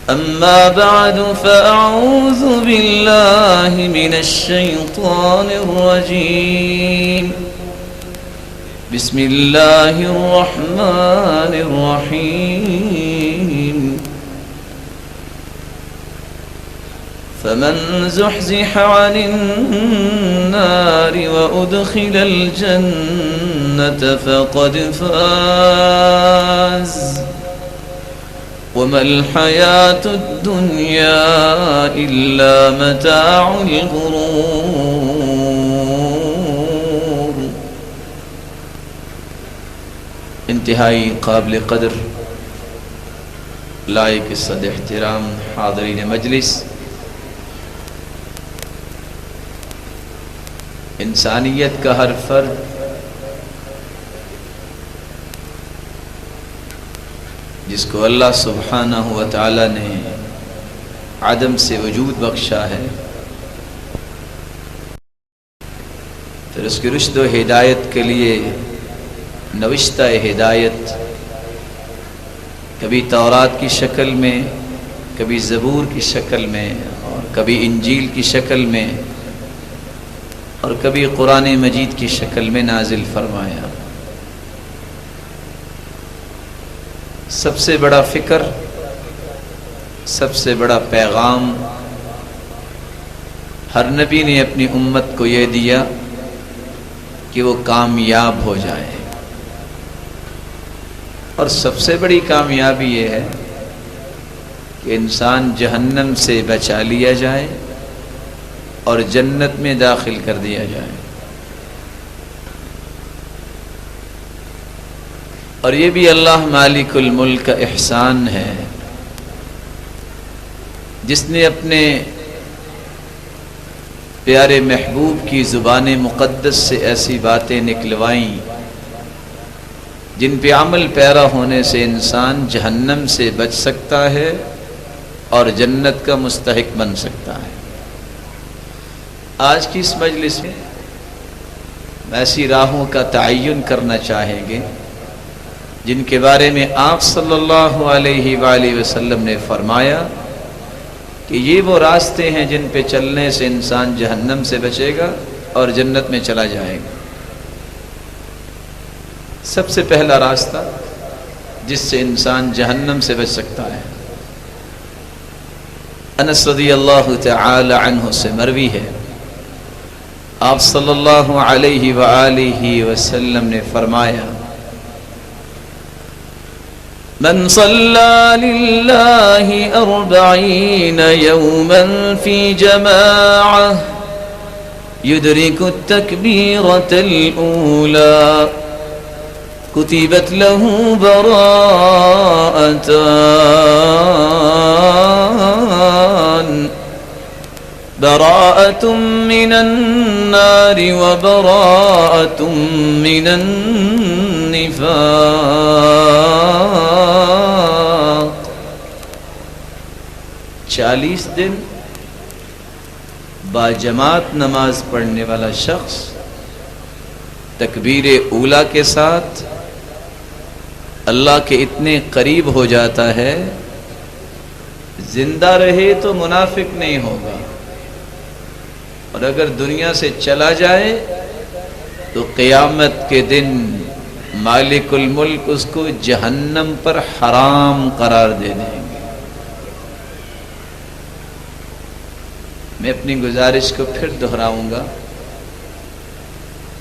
أما بعد فأعوذ بالله من الشيطان الرجيم بسم الله الرحمن الرحيم فمن زحزح عن النار وأدخل الجنة فقد فاز وما الحياة الدنيا إلا متاع الغرور۔ انتہائی قابل قدر لائق صد احترام حاضرین مجلس، انسانیت کا ہر فرد جس کو اللہ سبحانہ و تعالی نے عدم سے وجود بخشا ہے، پھر اس کی رشد و ہدایت کے لیے نوشتہ ہدایت کبھی تورات کی شکل میں، کبھی زبور کی شکل میں، اور کبھی انجیل کی شکل میں، اور کبھی قرآن مجید کی شکل میں نازل فرمایا۔ سب سے بڑا فکر، سب سے بڑا پیغام ہر نبی نے اپنی امت کو یہ دیا کہ وہ کامیاب ہو جائے، اور سب سے بڑی کامیابی یہ ہے کہ انسان جہنم سے بچا لیا جائے اور جنت میں داخل کر دیا جائے۔ اور یہ بھی اللہ مالک الملک کا احسان ہے، جس نے اپنے پیارے محبوب کی زبان مقدس سے ایسی باتیں نکلوائیں جن پہ عمل پیرا ہونے سے انسان جہنم سے بچ سکتا ہے اور جنت کا مستحق بن سکتا ہے۔ آج کی اس مجلس میں ایسی راہوں کا تعین کرنا چاہیں گے جن کے بارے میں آپ صلی اللہ علیہ وآلہ وسلم نے فرمایا کہ یہ وہ راستے ہیں جن پہ چلنے سے انسان جہنم سے بچے گا اور جنت میں چلا جائے گا۔ سب سے پہلا راستہ جس سے انسان جہنم سے بچ سکتا ہے، انس رضی اللہ تعالی عنہ سے مروی ہے، آپ صلی اللہ علیہ وآلہ وسلم نے فرمایا: من صلى لله 40 يوما في جماعة يدرك التكبيرة الأولى كتبت له براءة من النار وبراءة من النفاق۔ 40 دن باجماعت نماز پڑھنے والا شخص تکبیر اولا کے ساتھ اللہ کے اتنے قریب ہو جاتا ہے، زندہ رہے تو منافق نہیں ہوگا، اور اگر دنیا سے چلا جائے تو قیامت کے دن مالک الملک اس کو جہنم پر حرام قرار دے دیں گے۔ میں اپنی گزارش کو پھر دہراؤں گا،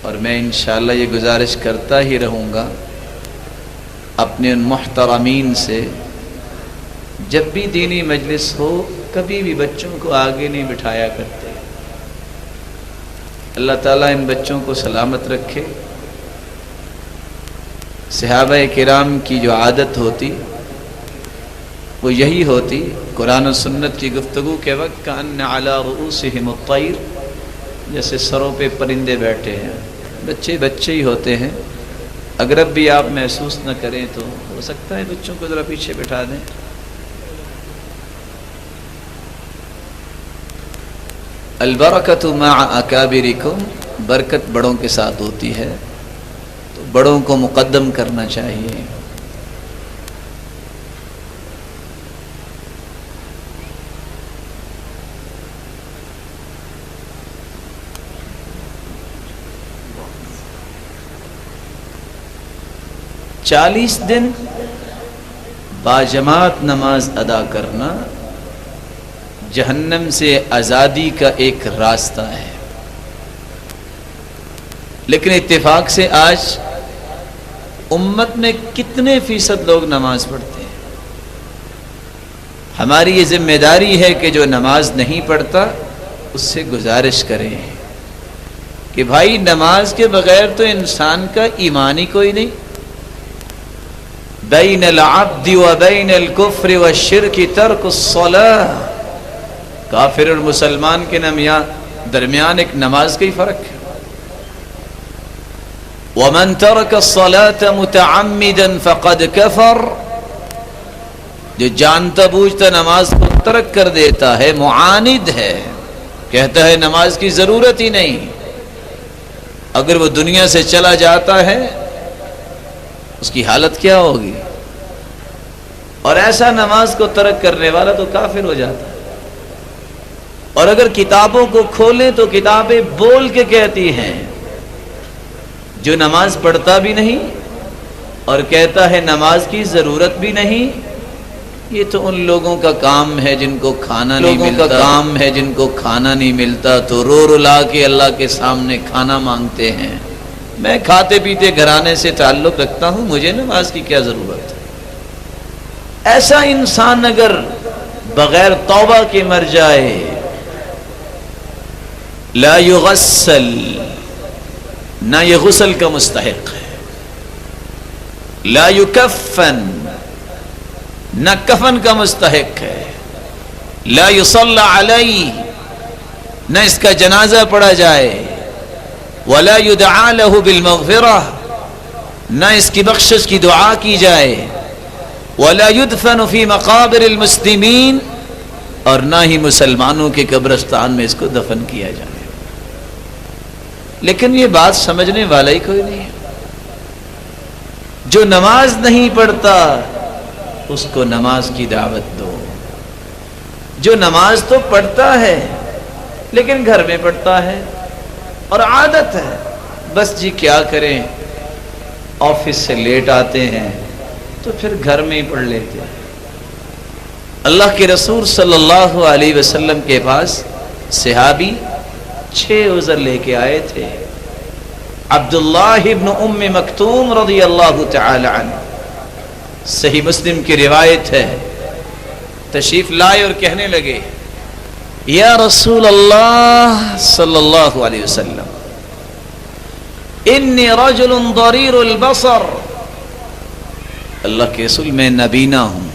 اور میں انشاءاللہ یہ گزارش کرتا ہی رہوں گا اپنے ان محترمین سے، جب بھی دینی مجلس ہو کبھی بھی بچوں کو آگے نہیں بٹھایا کرتے۔ اللہ تعالیٰ ان بچوں کو سلامت رکھے۔ صحابہ کرام کی جو عادت ہوتی وہ یہی ہوتی، قرآن و سنت کی گفتگو کے وقت کأن علی رؤوسہم الطیر، جیسے سروں پہ پرندے بیٹھے ہیں، بچے بچے ہی ہوتے ہیں، اگر اب بھی آپ محسوس نہ کریں تو ہو سکتا ہے بچوں کو ذرا پیچھے بٹھا دیں۔ البرکۃ مع اکابرکم، برکت بڑوں کے ساتھ ہوتی ہے، تو بڑوں کو مقدم کرنا چاہیے۔ 40 دن باجماعت نماز ادا کرنا جہنم سے آزادی کا ایک راستہ ہے. لیکن اتفاق سے آج امت میں کتنے فیصد لوگ نماز پڑھتے ہیں؟ ہماری یہ ذمہ داری ہے کہ جو نماز نہیں پڑھتا اس سے گزارش کریں کہ بھائی نماز کے بغیر تو انسان کا ایمان ہی کوئی نہیں. بین العبد و بین الکفر والشرک ترک الصلاۃ. کافر اور مسلمان کے درمیان ایک نماز کا ہی فرق ہے. ومن ترک الصلاۃ متعمدا فقد کفر. جو جانتا بوجھتا نماز کو ترک کر دیتا ہے معاند ہے، کہتا ہے نماز کی ضرورت ہی نہیں. اگر وہ دنیا سے چلا جاتا ہے اس کی حالت کیا ہوگی؟ اور ایسا نماز کو ترک کرنے والا تو کافر ہو جاتا ہے. اور اگر کتابوں کو کھولیں تو کتابیں بول کے کہتی ہیں جو نماز پڑھتا بھی نہیں اور کہتا ہے نماز کی ضرورت بھی نہیں، یہ تو ان لوگوں کا کام ہے جن کو کھانا نہیں ملتا تو رو رلا کے اللہ کے سامنے کھانا مانگتے ہیں. میں کھاتے پیتے گھرانے سے تعلق رکھتا ہوں، مجھے نماز کی کیا ضرورت ہے؟ ایسا انسان اگر بغیر توبہ کے مر جائے لا یغسل، نہ یہ غسل کا مستحق ہے. لا یکفن، نہ کفن کا مستحق ہے. لا یصلی علیہ، نہ اس کا جنازہ پڑھا جائے. ولا یدعا له بالمغفرہ، نہ اس کی بخشش کی دعا کی جائے. ولا يدفن في مقابر المسلمین، اور نہ ہی مسلمانوں کے قبرستان میں اس کو دفن کیا جائے. لیکن یہ بات سمجھنے والا ہی کوئی نہیں ہے. جو نماز نہیں پڑھتا اس کو نماز کی دعوت دو. جو نماز تو پڑھتا ہے لیکن گھر میں پڑھتا ہے اور عادت ہے، بس جی کیا کریں، آفس سے لیٹ آتے ہیں تو پھر گھر میں ہی پڑھ لیتے ہیں. اللہ کے رسول صلی اللہ علیہ وسلم کے پاس صحابی 6 عذر لے کے آئے تھے. عبداللہ ابن ام مکتوم رضی اللہ تعالی عنہ، صحیح مسلم کی روایت ہے، تشریف لائے اور کہنے لگے یا رسول اللہ صلی اللہ علیہ وسلم انی رجل ضریر البصر. اللہ کے رسول میں نبینا ہوں.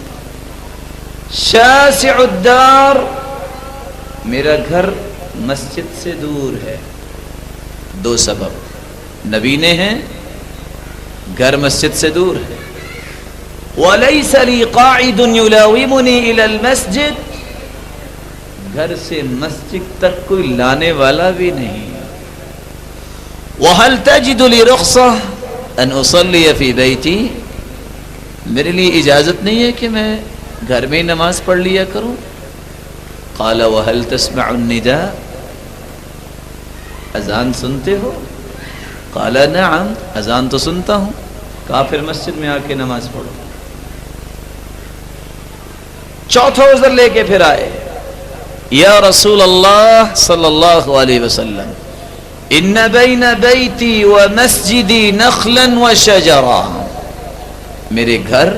شاسع الدار، میرا گھر مسجد سے دور ہے. 2 سبب، نبینے ہیں، گھر مسجد سے دور ہے. وَلَيْسَ لِي قَاعِدٌ يُلَاوِمُنِي إِلَى الْمَسْجِدِ، گھر سے مسجد تک کوئی لانے والا بھی نہیں. وَهَلْ تَجِدُ لِي رُخْصَةً أَنْ أُصَلِّيَ فِي بَيْتِي، میرے لیے اجازت نہیں ہے کہ میں گھر میں نماز پڑھ لیا کروں. قال وهل تسمع النداء، اذان سنتے ہو؟ قال نعم، اذان تو سنتا ہوں. کہا پھر مسجد میں آ کے نماز پڑھو. چوتھا عذر لے کے پھر آئے یا رسول اللہ صلی اللہ علیہ وسلم ان بین بیتی و مسجدی نخلا و شجرا، میرے گھر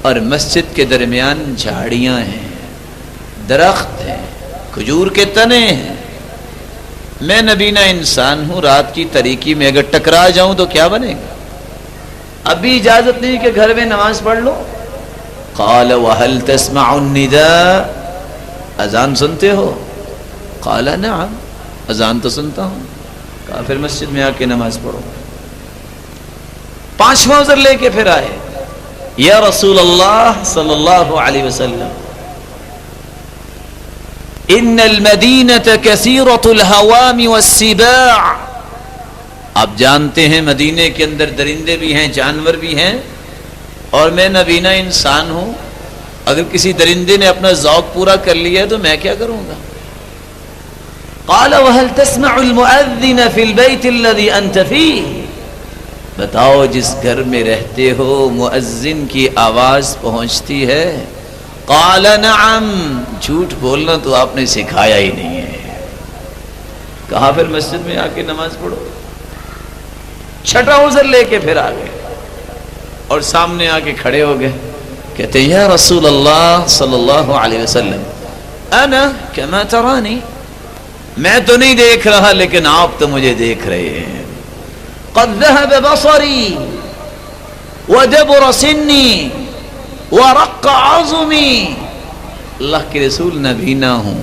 اور مسجد کے درمیان جھاڑیاں ہیں، درخت ہیں، کھجور کے تنے ہیں. میں نبینا انسان ہوں، رات کی تاریکی میں اگر ٹکرا جاؤں تو کیا بنے گا؟ ابھی اجازت نہیں کہ گھر میں نماز پڑھ لو. قال وهل تسمع النداء، اذان سنتے ہو؟ قال نعم، اذان تو سنتا ہوں. کہا پھر مسجد میں آ کے نماز پڑھو. پانچواں عذر لے کے پھر آئے یا رسول اللہ صلی اللہ علیہ وسلم ان المدینۃ کثیرۃ الہوام والسباع، آپ جانتے ہیں مدینے کے اندر درندے بھی ہیں، جانور بھی ہیں، اور میں نبینا انسان ہوں. اگر کسی درندے نے اپنا ذوق پورا کر لیا ہے تو میں کیا کروں گا؟ قال وهل تسمع المؤذن في البيت الذي انت فيه، بتاؤ جس گھر میں رہتے ہو مؤذن کی آواز پہنچتی ہے؟ قال نعم، جھوٹ بولنا تو آپ نے سکھایا ہی نہیں ہے۔ کہا پھر مسجد میں آ کے نماز پڑھو۔ چھٹا عذر لے کے پھر آ گئے اور سامنے آ کے کھڑے ہو گئے، کہتے ہیں یا رسول اللہ صلی اللہ علیہ وسلم انا کما ترانی، میں تو نہیں دیکھ رہا لیکن آپ تو مجھے دیکھ رہے ہیں۔ قد ذهب بصری وجبر سنی ورق عظمی، اللہ کے رسول نبینا ہوں،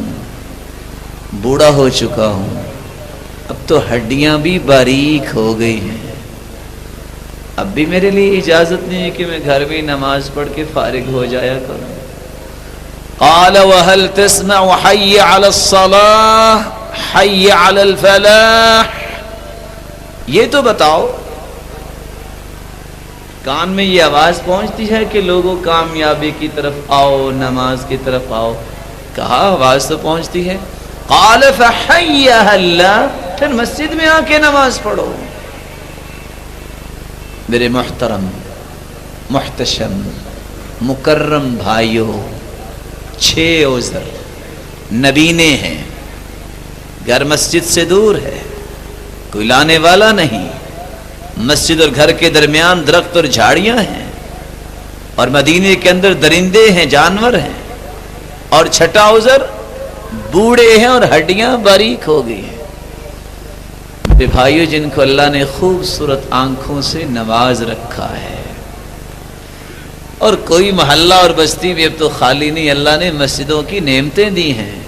بوڑھا ہو چکا ہوں، اب تو ہڈیاں بھی باریک ہو گئی ہیں، اب بھی میرے لیے اجازت نہیں ہے کہ میں گھر میں نماز پڑھ کے فارغ ہو جایا کروں۔ قال وهل تسمع حي على الصلاة حي على الفلاح، یہ تو بتاؤ کان میں یہ آواز پہنچتی ہے کہ لوگوں کامیابی کی طرف آؤ، نماز کی طرف آؤ؟ کہا آواز تو پہنچتی ہے۔ قال فحيها الله، پھر مسجد میں آ کے نماز پڑھو۔ میرے محترم محتشم مکرم بھائیوں، 6 عذر نبینے ہیں، گھر مسجد سے دور ہے، کوئی لانے والا نہیں، مسجد اور گھر کے درمیان درخت اور جھاڑیاں ہیں، اور مدینے کے اندر درندے ہیں، جانور ہیں، اور چھٹا عذر بوڑھے ہیں اور ہڈیاں باریک ہو گئی ہیں۔ میرے بھائیو، جن کو اللہ نے خوبصورت آنکھوں سے نواز رکھا ہے، اور کوئی محلہ اور بستی بھی اب تو خالی نہیں، اللہ نے مسجدوں کی نعمتیں دی ہیں،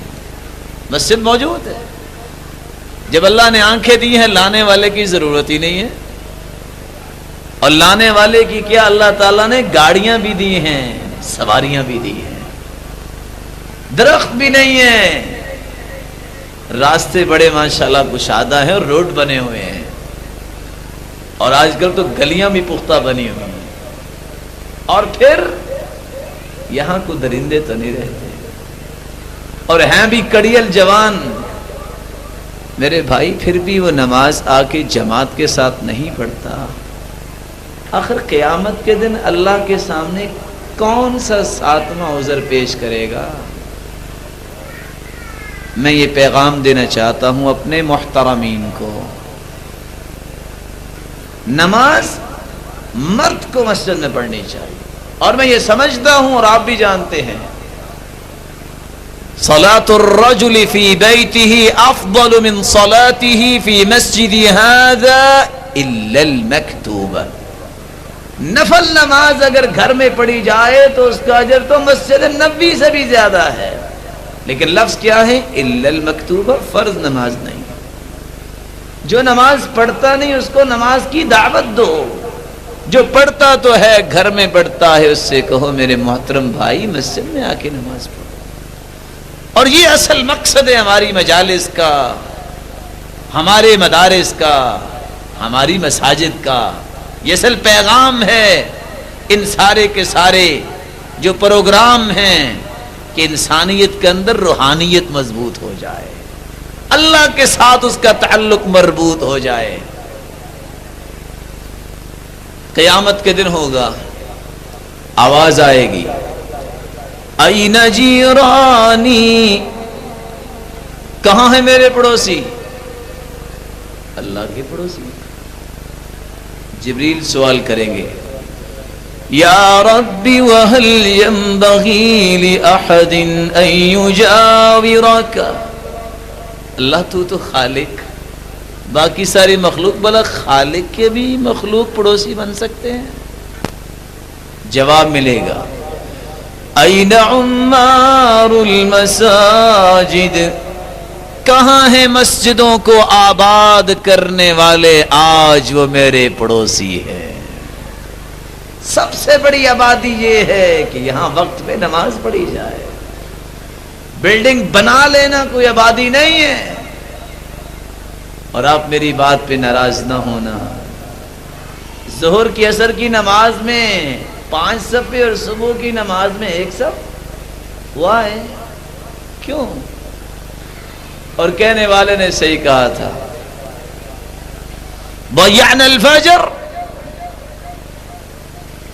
مسجد موجود ہے۔ جب اللہ نے آنکھیں دی ہیں، لانے والے کی ضرورت ہی نہیں ہے، اور لانے والے کی کیا، اللہ تعالیٰ نے گاڑیاں بھی دی ہیں، سواریاں بھی دی ہیں، درخت بھی نہیں ہے، راستے بڑے ماشاءاللہ کشادہ ہیں اور روڈ بنے ہوئے ہیں، اور آج کل تو گلیاں بھی پختہ بنی ہوئی ہیں، اور پھر یہاں کو درندے تو نہیں رہتے، اور ہیں بھی کڑیل جوان۔ میرے بھائی پھر بھی وہ نماز آ کے جماعت کے ساتھ نہیں پڑھتا، آخر قیامت کے دن اللہ کے سامنے کون سا 7واں عذر پیش کرے گا؟ میں یہ پیغام دینا چاہتا ہوں اپنے محترمین کو، نماز مرد کو مسجد میں پڑھنی چاہیے، اور میں یہ سمجھتا ہوں اور آپ بھی جانتے ہیں، صلاة الرجل في بيته افضل من صلاته في مسجد هذا الا المكتوبة، نفل نماز اگر گھر میں پڑھی جائے تو اس کا اجر تو مسجد نبوی سے بھی زیادہ ہے، لیکن لفظ کیا ہے؟ الا المکتوبہ، فرض نماز نہیں۔ جو نماز پڑھتا نہیں اس کو نماز کی دعوت دو، جو پڑھتا تو ہے گھر میں پڑھتا ہے اس سے کہو میرے محترم بھائی مسجد میں آ کے نماز پڑھو۔ اور یہ اصل مقصد ہے ہماری مجالس کا، ہمارے مدارس کا، ہماری مساجد کا، یہ اصل پیغام ہے ان سارے کے سارے جو پروگرام ہیں، کہ انسانیت کے اندر روحانیت مضبوط ہو جائے، اللہ کے ساتھ اس کا تعلق مربوط ہو جائے۔ قیامت کے دن ہوگا، آواز آئے گی، این جیرانی، کہاں ہے میرے پڑوسی؟ اللہ کے پڑوسی۔ جبریل سوال کریں گے، یا ربی وہل ینبغی لأحد ان یجاورک، اللہ تو خالق، باقی ساری مخلوق، بلا خالق کے بھی مخلوق پڑوسی بن سکتے ہیں؟ جواب ملے گا، این عمار المساجد، کہاں ہیں مسجدوں کو آباد کرنے والے؟ آج وہ میرے پڑوسی ہے۔ سب سے بڑی آبادی یہ ہے کہ یہاں وقت پہ نماز پڑھی جائے، بلڈنگ بنا لینا کوئی آبادی نہیں ہے۔ اور آپ میری بات پہ ناراض نہ ہونا، ظہر کی عصر کی نماز میں 5 صفیں اور صبح کی نماز میں 1 صف ہوا ہے، کیوں؟ اور کہنے والے نے صحیح کہا تھا، ضیعنا الفجر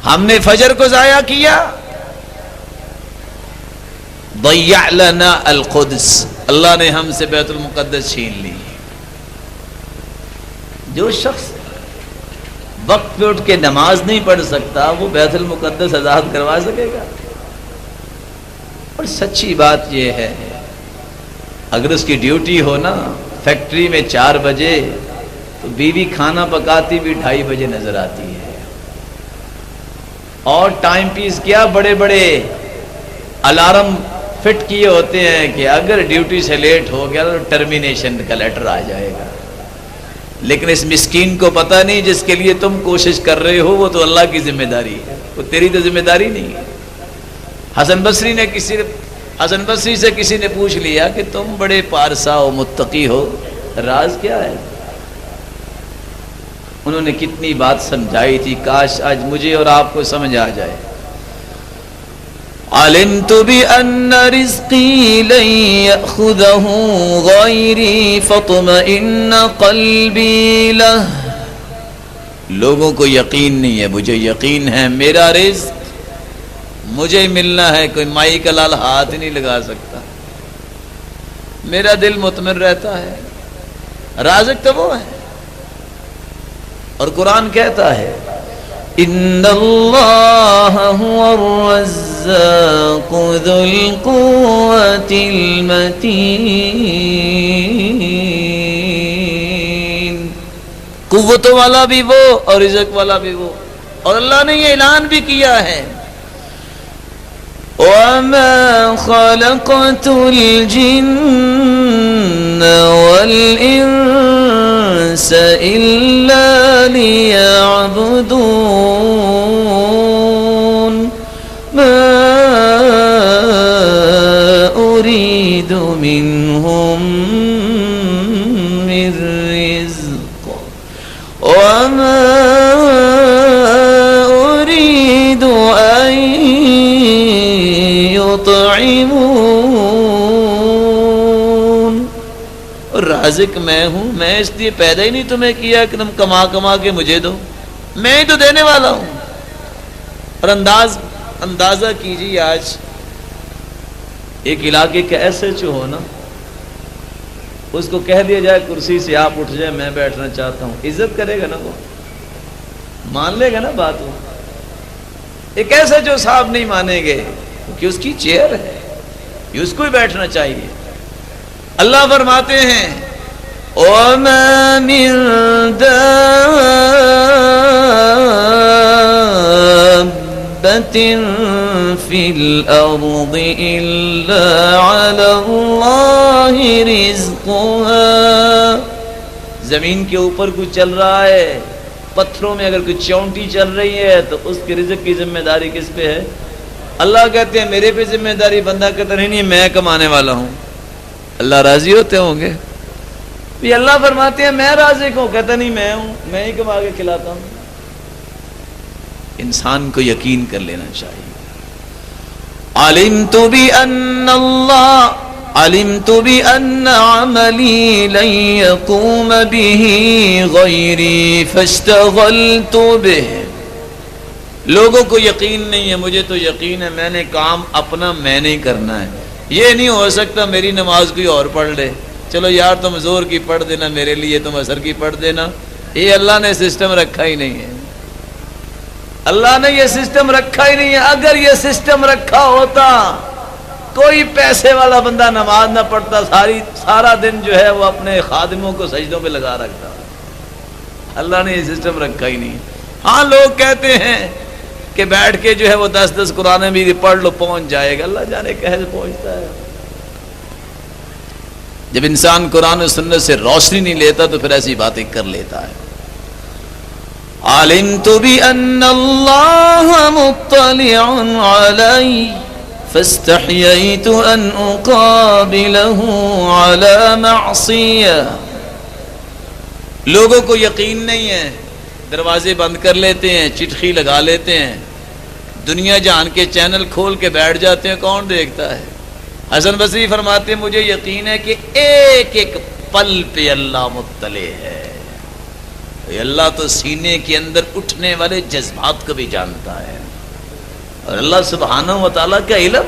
ہم نے فجر کو ضائع کیا، ضیع لنا القدس، اللہ نے ہم سے بیت المقدس چھین لی۔ جو شخص وقت پہ اٹھ کے نماز نہیں پڑھ سکتا وہ بیت المقدس آزاد کروا سکے گا؟ اور سچی بات یہ ہے، اگر اس کی ڈیوٹی ہو نا فیکٹری میں 4 بجے، تو بیوی کھانا پکاتی بھی 2:30 بجے نظر آتی ہے، اور ٹائم پیس کیا بڑے بڑے الارم فٹ کیے ہوتے ہیں کہ اگر ڈیوٹی سے لیٹ ہو گیا تو ٹرمینیشن کا لیٹر آ جائے گا۔ لیکن اس مسکین کو پتہ نہیں جس کے لیے تم کوشش کر رہے ہو وہ تو اللہ کی ذمہ داری ہے، وہ تیری تو ذمہ داری نہیں ہے۔ حسن بصری سے کسی نے پوچھ لیا کہ تم بڑے پارسا و متقی ہو، راز کیا ہے؟ انہوں نے کتنی بات سمجھائی تھی، کاش آج مجھے اور آپ کو سمجھ آ جائے۔ علمت بأن رزقي لن يأخذه غيري فاطمئن قلبي له، لوگوں کو یقین نہیں ہے، مجھے یقین ہے میرا رزق مجھے ملنا ہے، کوئی مائی کا لال ہاتھ نہیں لگا سکتا، میرا دل مطمئن رہتا ہے، رازق تو وہ ہے۔ اور قرآن کہتا ہے ان اللہ هو الرزاق ذو القوة المتین، قوت والا بھی وہ اور رزق والا بھی وہ۔ اور اللہ نے یہ اعلان بھی کیا ہے وَمَا خَلَقْتُ الْجِنَّ وَالْإِنسَ إِلَّا لِيَعْبُدُونَ مَا أُرِيدُ مِنْهُمْ مِنْ رِزْقٍ وَمَا أُرِيدُ أَنْ يطعمون، اور رازق میں ہوں، میں اس لیے پیدا ہی نہیں تمہیں کیا کہ تم کما کما کے مجھے دو، میں ہی تو دینے والا ہوں۔ اور اندازہ کیجیے آج ایک علاقے کا ایسے ہو نا، اس کو کہہ دیا جائے کرسی سے آپ اٹھ جائے میں بیٹھنا چاہتا ہوں، عزت کرے گا نا، وہ مان لے گا نا بات؟ وہ ایک ایسے جو صاحب نہیں مانیں گے کہ اس کی چیئر ہے، اس کو ہی بیٹھنا چاہیے۔ اللہ فرماتے ہیں وَمَا مِن دَابَّةٍ فِي الْأَرْضِ إِلَّا عَلَى اللَّهِ رِزْقُهَا، زمین کے اوپر کچھ چل رہا ہے، پتھروں میں اگر کوئی چونٹی چل رہی ہے تو اس کے رزق کی ذمہ داری کس پہ ہے؟ اللہ کہتے ہیں میرے پہ ذمہ داری، بندہ کہتا نہیں میں کمانے والا ہوں۔ اللہ راضی ہوتے ہوں گے؟ یہ اللہ فرماتے ہیں میں رازق ہوں، کہتا نہیں میں ہوں، میں ہی کما کے کھلاتا ہوں۔ انسان کو یقین کر لینا چاہیے۔ علمت بأن عملی لن يقوم به غیری فاشتغلت به، لوگوں کو یقین نہیں ہے، مجھے تو یقین ہے میں نے کام اپنا میں نہیں کرنا ہے۔ یہ نہیں ہو سکتا میری نماز کوئی اور پڑھ لے، چلو یار تم زور کی پڑھ دینا میرے لیے، تم عصر کی پڑھ دینا، یہ اللہ نے سسٹم رکھا ہی نہیں ہے، اللہ نے یہ سسٹم رکھا ہی نہیں ہے۔ اگر یہ سسٹم رکھا ہوتا کوئی پیسے والا بندہ نماز نہ پڑھتا، سارا دن جو ہے وہ اپنے خادموں کو سجدوں پہ لگا رکھتا۔ اللہ نے یہ سسٹم رکھا ہی نہیں۔ ہاں لوگ کہتے ہیں کہ بیٹھ کے جو ہے وہ 10 قرآن بھی پڑھ لو پہنچ جائے گا، اللہ جانے کیسے پہنچتا ہے۔ جب انسان قرآن و سنت سے روشنی نہیں لیتا تو پھر ایسی باتیں کر لیتا ہے۔ علمت بأن اللہ مطلع علی فاستحییت ان اقابلہ علی معصیہ، لوگوں کو یقین نہیں ہے، دروازے بند کر لیتے ہیں، چٹخی لگا لیتے ہیں، دنیا جہان کے چینل کھول کے بیٹھ جاتے ہیں، کون دیکھتا ہے؟ حسن بصری فرماتے ہیں مجھے یقین ہے کہ ایک ایک پل پہ اللہ مطلع ہے، اللہ تو سینے کے اندر اٹھنے والے جذبات کو بھی جانتا ہے۔ اور اللہ سبحانہ و تعالیٰ کا علم،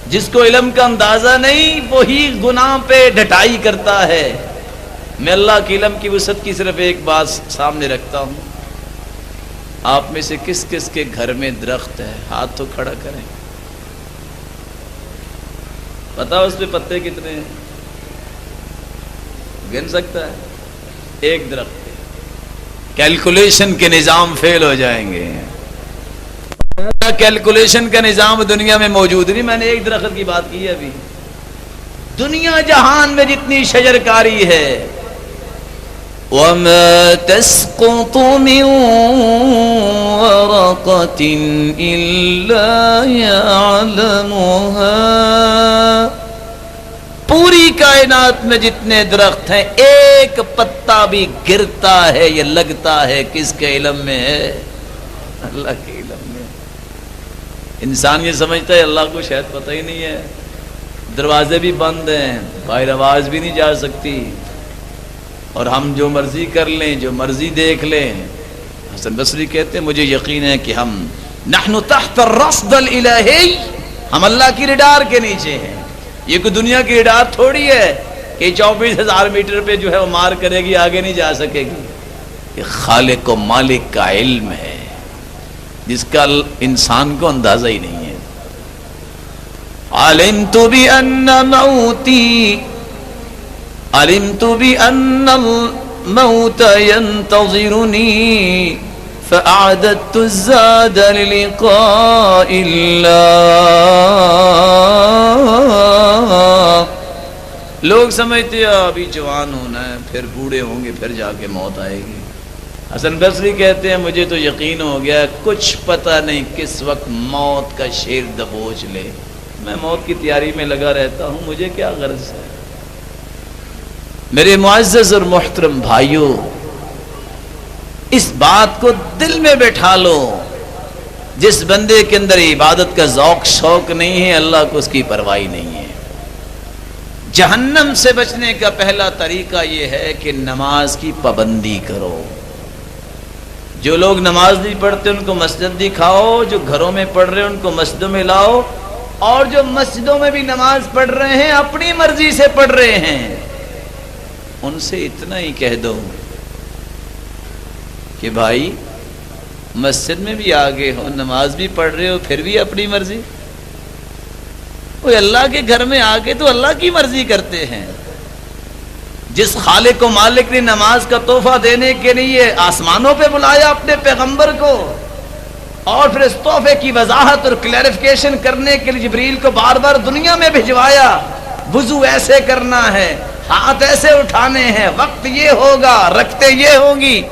جس کو علم کا اندازہ نہیں وہی گناہ پہ ڈٹائی کرتا ہے۔ میں اللہ کے علم کی وسعت کی صرف ایک بات سامنے رکھتا ہوں، آپ میں سے کس کس کے گھر میں درخت ہے؟ ہاتھ تو کھڑا کریں، پتا اس پہ پتے کتنے ہیں؟ گن سکتا ہے؟ ایک درخت پہ کیلکولیشن کے نظام فیل ہو جائیں گے۔ کیلکولیشن کا نظام دنیا میں موجود نہیں، میں نے ایک درخت کی بات کی ہے ابھی۔ دنیا جہان میں جتنی شجرکاری ہے، وَمَا تَسْقُطُ مِن وَرَقَةٍ إِلَّا يَعْلَمُهَا، پوری کائنات میں جتنے درخت ہیں ایک پتا بھی گرتا ہے یا لگتا ہے کس کے علم میں ہے؟ اللہ کے علم میں۔ انسان یہ سمجھتا ہے اللہ کو شاید پتہ ہی نہیں ہے، دروازے بھی بند ہیں، باہر آواز بھی نہیں جا سکتی، اور ہم جو مرضی کر لیں، جو مرضی دیکھ لیں۔ حسن بصری کہتے ہیں مجھے یقین ہے کہ ہم نحن تحت الرصد الالہی، ہم اللہ کی ریڈار کے نیچے ہیں۔ یہ کوئی دنیا کی ریڈار تھوڑی ہے کہ 24,000 میٹر پہ جو ہے وہ مار کرے گی، آگے نہیں جا سکے گی۔ یہ خالق و مالک کا علم ہے جس کا انسان کو اندازہ ہی نہیں ہے۔ علمت بأن الموت ينتظرني فأعددت الزاد للقاء الله۔ لوگ سمجھتے ہیں ابھی جوان ہونا ہے، پھر بوڑھے ہوں گے، پھر جا کے موت آئے گی۔ حسن بصری کہتے ہیں مجھے تو یقین ہو گیا، کچھ پتہ نہیں کس وقت موت کا شیر دبوچ لے، میں موت کی تیاری میں لگا رہتا ہوں، مجھے کیا غرض ہے۔ میرے معزز اور محترم بھائیوں، اس بات کو دل میں بٹھا لو، جس بندے کے اندر عبادت کا ذوق شوق نہیں ہے، اللہ کو اس کی پرواہ نہیں ہے۔ جہنم سے بچنے کا پہلا طریقہ یہ ہے کہ نماز کی پابندی کرو۔ جو لوگ نماز نہیں پڑھتے ان کو مسجد دکھاؤ، جو گھروں میں پڑھ رہے ہیں ان کو مسجدوں میں لاؤ، اور جو مسجدوں میں بھی نماز پڑھ رہے ہیں اپنی مرضی سے پڑھ رہے ہیں، ان سے اتنا ہی کہہ دو کہ بھائی مسجد میں بھی آگے ہو، نماز بھی پڑھ رہے ہو، پھر بھی اپنی مرضی۔ وہ اللہ کے گھر میں آگے تو اللہ کی مرضی کرتے ہیں۔ جس خالق و مالک نے نماز کا تحفہ دینے کے لیے آسمانوں پہ بلایا اپنے پیغمبر کو، اور پھر اس تحفے کی وضاحت اور کلیریفیکیشن کرنے کے لیے جبریل کو بار بار دنیا میں بھجوایا، وضو ایسے کرنا ہے، ہاتھ ایسے اٹھانے ہیں، وقت یہ ہوگا، رکھتے یہ ہوں گی،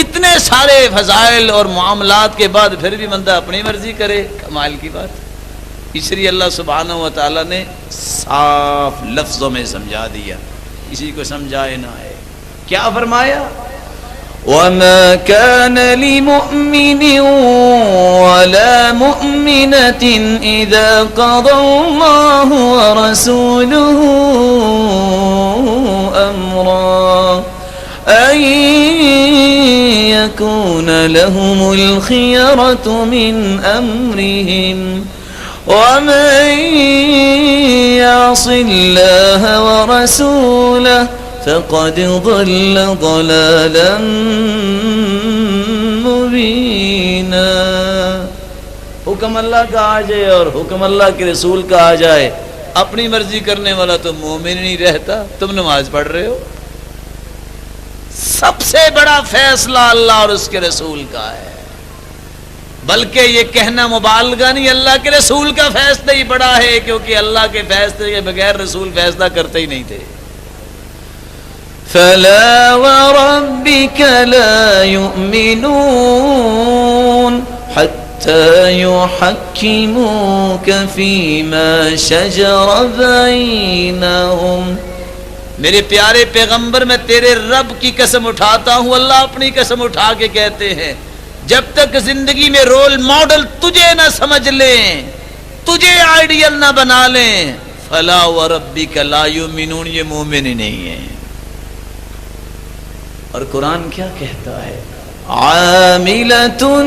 اتنے سارے فضائل اور معاملات کے بعد پھر بھی بندہ اپنی مرضی کرے، کمال کی بات۔ اس لیے اللہ سبحانہ و تعالیٰ نے صاف لفظوں میں سمجھا دیا، کسی کو سمجھائے نہ ہے۔ کیا فرمایا؟ وَمَا كَانَ لِمُؤْمِنٍ وَلَا مُؤْمِنَةٍ إِذَا قَضَى اللَّهُ وَرَسُولُهُ أَمْرًا أَن يَكُونَ لَهُمُ الْخِيَرَةُ مِنْ أَمْرِهِمْ وَمَن يَعْصِ اللَّهَ وَرَسُولَهُ فَقَدْ ضَلَّ ضَلَالًا مُبِينًا۔ حکم اللہ کا آ جائے اور حکم اللہ کے رسول کا آ جائے، اپنی مرضی کرنے والا تو مومن نہیں رہتا۔ تم نماز پڑھ رہے ہو، سب سے بڑا فیصلہ اللہ اور اس کے رسول کا ہے، بلکہ یہ کہنا مبالغہ نہیں، اللہ کے رسول کا فیصلہ ہی بڑا ہے، کیونکہ اللہ کے فیصلے کے بغیر رسول فیصلہ کرتے ہی نہیں تھے۔ فَلَا وَرَبِّكَ لَا يُؤْمِنُونَ حَتَّى يُحَكِّمُوكَ فِي مَا شَجَرَ بَيْنَهُمْ۔ میرے پیارے پیغمبر، میں تیرے رب کی قسم اٹھاتا ہوں، اللہ اپنی قسم اٹھا کے کہتے ہیں، جب تک زندگی میں رول ماڈل تجھے نہ سمجھ لیں، تجھے آئیڈیل نہ بنا لیں، فَلَا وَرَبِّكَ لَا يُؤْمِنُونَ، یہ مومن ہی نہیں ہے۔ اور قرآن کیا کہتا ہے؟ عاملة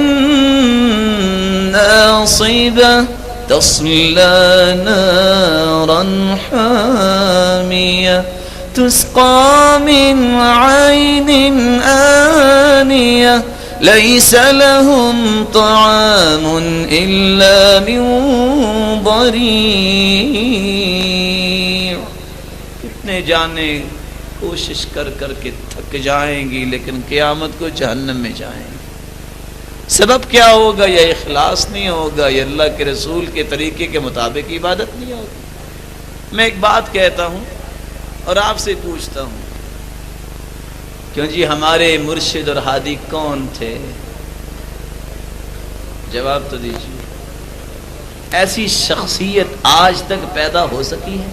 ناصبة تصلى نارا حامية تسقى من عين آنية ليس لهم طعام إلا من ضريع. کتنے جانے کوشش کر کر کے تھک جائیں گی لیکن قیامت کو جہنم میں جائیں گے. سبب کیا ہوگا؟ یا اخلاص نہیں ہوگا، یا اللہ کے رسول کے طریقے کے مطابق عبادت نہیں ہوگی. میں ایک بات کہتا ہوں اور آپ سے پوچھتا ہوں، کیوں جی ہمارے مرشد اور ہادی کون تھے؟ جواب تو دیجیے. ایسی شخصیت آج تک پیدا ہو سکی ہے؟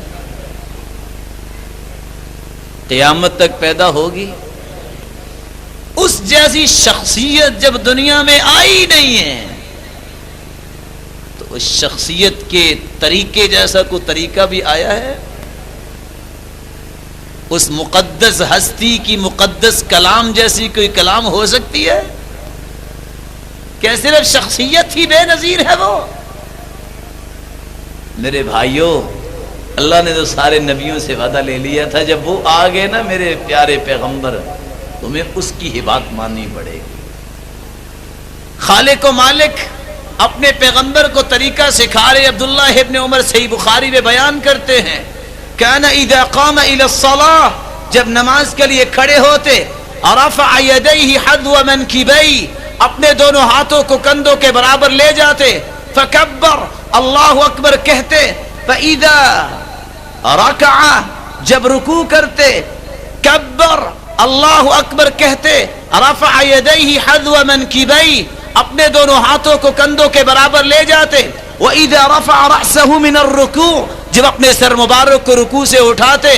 قیامت تک پیدا ہوگی؟ اس جیسی شخصیت جب دنیا میں آئی نہیں ہے تو اس شخصیت کے طریقے جیسا کوئی طریقہ بھی آیا ہے؟ اس مقدس ہستی کی مقدس کلام جیسی کوئی کلام ہو سکتی ہے؟ کیا صرف شخصیت ہی بے نظیر ہے وہ؟ میرے بھائیوں، اللہ نے تو سارے نبیوں سے وعدہ لے لیا تھا جب وہ آ گئے نا میرے پیارے پیغمبر، تمہیں اس کی ہی بات ماننی پڑے گی. خالق و مالک اپنے پیغمبر کو طریقہ سکھا رہے. عبداللہ ابن عمر صحیح بخاری میں بیان کرتے ہیں، کان اذا قام الى الصلاة، جب نماز کے لیے کھڑے ہوتے، رفع یدیہ حذو منکبیہ، اپنے دونوں ہاتھوں کو کندھوں کے برابر لے جاتے، فکبر، اللہ اکبر کہتے، فاذا رکع، جب رکوع کرتے، کبر، اللہ اکبر کہتے، رفع یدیہ حذو منکبیہ، اپنے دونوں ہاتھوں کو کندھوں کے برابر لے جاتے، وَإِذَا رَفَعَ رَأْسَهُ مِنَ الرُّكُوعِ، جب اپنے سر مبارک کو رکوع سے اٹھاتے،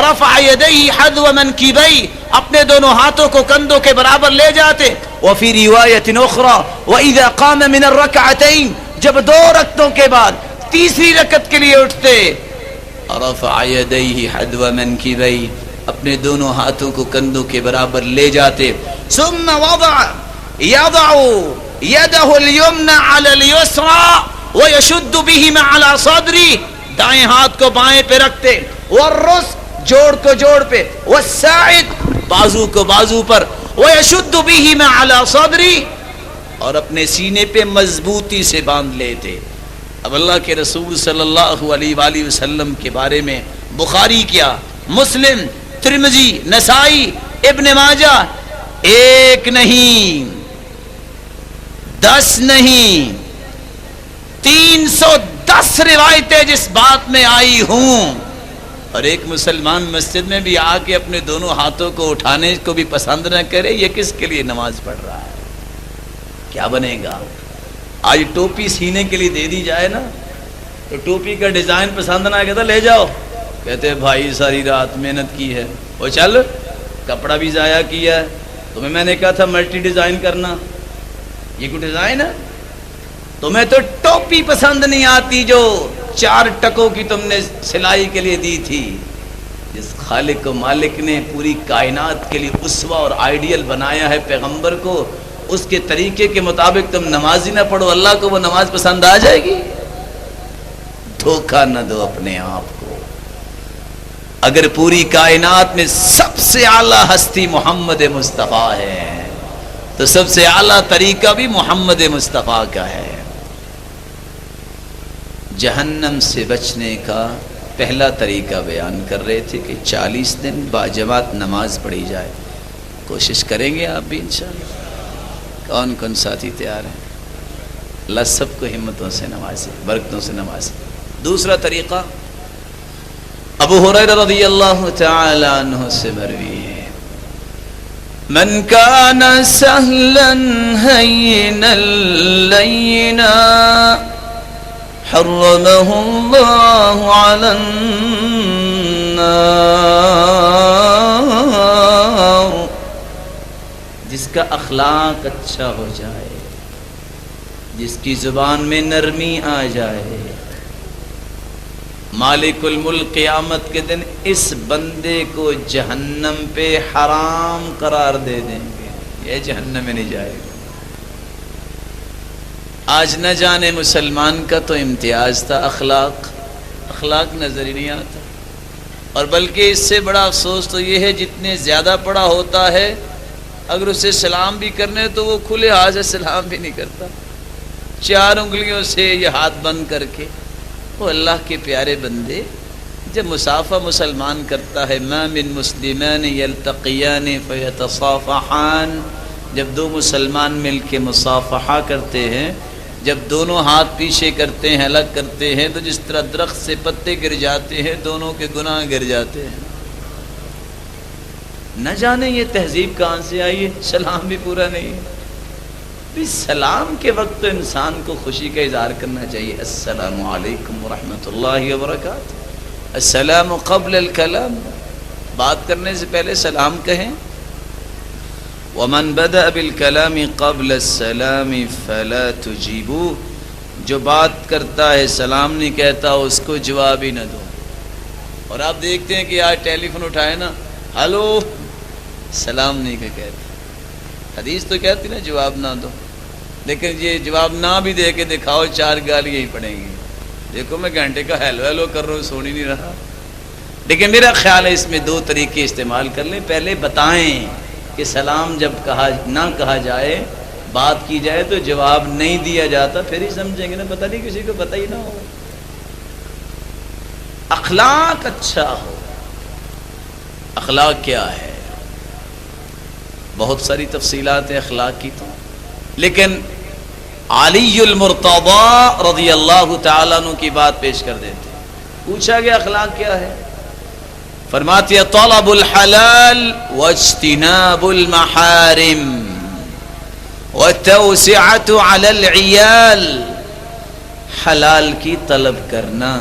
رَفَعَ يَدَيْهِ حَذْوَ مَنْكِبَيْهِ، اپنے دونوں ہاتھوں کو کندھوں کے برابر لے جاتے. وَفِي رِوَايَةٍ أُخْرَى وَإِذَا قَامَ مِنَ الرَّكْعَتَيْنِ، جب دو رکعتوں کے بعد تیسری رکعت کے لیے اٹھتے، رَفَعَ يَدَيْهِ حَذْوَ مَنْكِبَيْهِ، اپنے دونوں ہاتھوں کو کندھوں کے برابر لے جاتے. ثُمَّ وَضَعَ يَضَعُ يَدَهُ الْيُمْنَ عَلَى الْيُسْرَى وَيَشُدُّ بِهِمَا عَلَى صَدْرِهِ، دائیں ہاتھ کو بائیں پہ رکھتے، وَالرُّسْغ، جوڑ کو جوڑ پہ، وَالسَّاعِدْ، بازو کو بازو پر، وَيَشُدُّ بِهِمَا عَلَى صَدْرِهِ، اور اپنے سینے پہ مضبوطی سے باندھ لیتے. اب اللہ کے رسول صلی اللہ علیہ وآلہ وسلم کے بارے میں بخاری کیا، مسلم، ترمذی، نسائی، ابن ماجہ، ایک نہیں، 10 نہیں، 310 روایتیں جس بات میں آئی ہوں. اور ایک مسلمان مسجد میں بھی آ کے اپنے دونوں ہاتھوں کو اٹھانے کو بھی پسند نہ کرے، یہ کس کے لیے نماز پڑھ رہا ہے؟ کیا بنے گا؟ آج ٹوپی سینے کے لیے دے دی جائے نا تو ٹوپی کا ڈیزائن پسند نہ کہتا لے جاؤ، کہتے بھائی ساری رات محنت کی ہے، وہ چل کپڑا بھی ضائع کیا ہے، تمہیں میں نے کہا تھا ملٹی ڈیزائن کرنا، یہ کوئی ڈیزائن ہے؟ تمہیں تو ٹوپی پسند نہیں آتی جو 4 ٹکوں کی تم نے سلائی کے لیے دی تھی. جس خالق و مالک نے پوری کائنات کے لیے اسوہ اور آئیڈیل بنایا ہے پیغمبر کو، اس کے طریقے کے مطابق تم نماز ہی نہ پڑھو، اللہ کو وہ نماز پسند آ جائے گی؟ دھوکہ نہ دو اپنے آپ کو. اگر پوری کائنات میں سب سے اعلیٰ ہستی محمد مصطفیٰ ہے تو سب سے اعلیٰ طریقہ بھی محمد مصطفیٰ کا ہے. جہنم سے بچنے کا پہلا طریقہ بیان کر رہے تھے کہ 40 دن باجماعت نماز پڑھی جائے. کوشش کریں گے آپ بھی انشاءاللہ؟ کون کون ساتھی تیار ہیں؟ اللہ سب کو ہمتوں سے نوازے، برکتوں سے نوازے. دوسرا طریقہ ابو ہریرہ رضی اللہ تعالی عنہ سے مروی ہے، من کان سہلا ہینا لینا حرمہ اللہ علی النار، جس کا اخلاق اچھا ہو جائے، جس کی زبان میں نرمی آ جائے، مالک الملک قیامت کے دن اس بندے کو جہنم پہ حرام قرار دے دیں گے. یہ جہنم میں نہیں جائے گا۔ آج نہ جانے مسلمان کا تو امتیاز تھا، اخلاق نظر ہی نہیں آتا، اور بلکہ اس سے بڑا افسوس تو یہ ہے جتنے زیادہ پڑھا ہوتا ہے اگر اسے سلام بھی کرنے تو وہ کھلے ہاتھ سے سلام بھی نہیں کرتا، 4 انگلیوں سے یہ ہاتھ بند کر کے۔ وہ اللہ کے پیارے بندے، جب مصافحہ مسلمان کرتا ہے، ما من مسلمان یلتقیان فیتصافحان، جب 2 مسلمان مل کے مصافحہ کرتے ہیں، جب دونوں ہاتھ پیچھے کرتے ہیں، الگ کرتے ہیں، تو جس طرح درخت سے پتے گر جاتے ہیں دونوں کے گناہ گر جاتے ہیں۔ نہ جانے یہ تہذیب کہاں سے آئی ہے، سلام بھی پورا نہیں ہے۔ سلام کے وقت تو انسان کو خوشی کا اظہار کرنا چاہیے، السلام علیکم ورحمۃ اللہ وبرکاتہ، السلام قبل الکلام، بات کرنے سے پہلے سلام کہیں۔ ومن بدأ بالکلام قبل السلام فلا تجیبوہ، جو بات کرتا ہے سلام نہیں کہتا اس کو جواب ہی نہ دو۔ اور آپ دیکھتے ہیں کہ آج ٹیلی فون اٹھائے نا، ہلو، سلام نہیں کہتا۔ حدیث تو کہتی نا جواب نہ دو، لیکن یہ جواب نہ بھی دے کے دکھاؤ 4 گالیاں ہی پڑیں گی۔ دیکھو میں گھنٹے کا ہیلو کر رہا ہوں، سن ہی نہیں رہا۔ لیکن میرا خیال ہے اس میں 2 طریقے استعمال کر لیں۔ پہلے بتائیں کہ سلام جب نہ کہا جائے، بات کی جائے تو جواب نہیں دیا جاتا، پھر ہی سمجھیں گے نا، پتہ نہیں کسی کو پتہ ہی نہ ہو۔ اخلاق اچھا ہو۔ اخلاق کیا ہے؟ بہت ساری تفصیلات ہیں اخلاق کی تو، لیکن علی المرتضی رضی اللہ تعالیٰ عنہ کی بات پیش کر دیتے ہیں۔ پوچھا گیا اخلاق کیا ہے؟ فرماتے ہیں طلب الحلال واجتناب المحارم والتوسعۃ علی العیال، حلال کی طلب کرنا،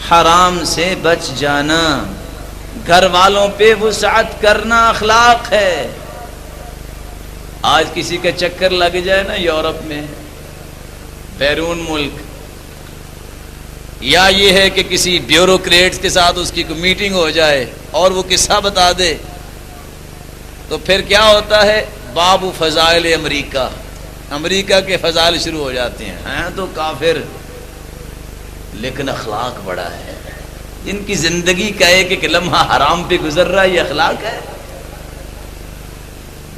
حرام سے بچ جانا، گھر والوں پہ وسعت کرنا اخلاق ہے۔ آج کسی کا چکر لگ جائے نا یورپ میں، بیرون ملک، یا یہ ہے کہ کسی بیوروکریٹس کے ساتھ اس کی کوئی میٹنگ ہو جائے اور وہ قصہ بتا دے، تو پھر کیا ہوتا ہے؟ باب فضائل امریکہ کے فضائل شروع ہو جاتے ہیں تو کافر، لیکن اخلاق بڑا ہے۔ جن کی زندگی کا ایک لمحہ حرام پہ گزر رہا ہے، یہ اخلاق ہے۔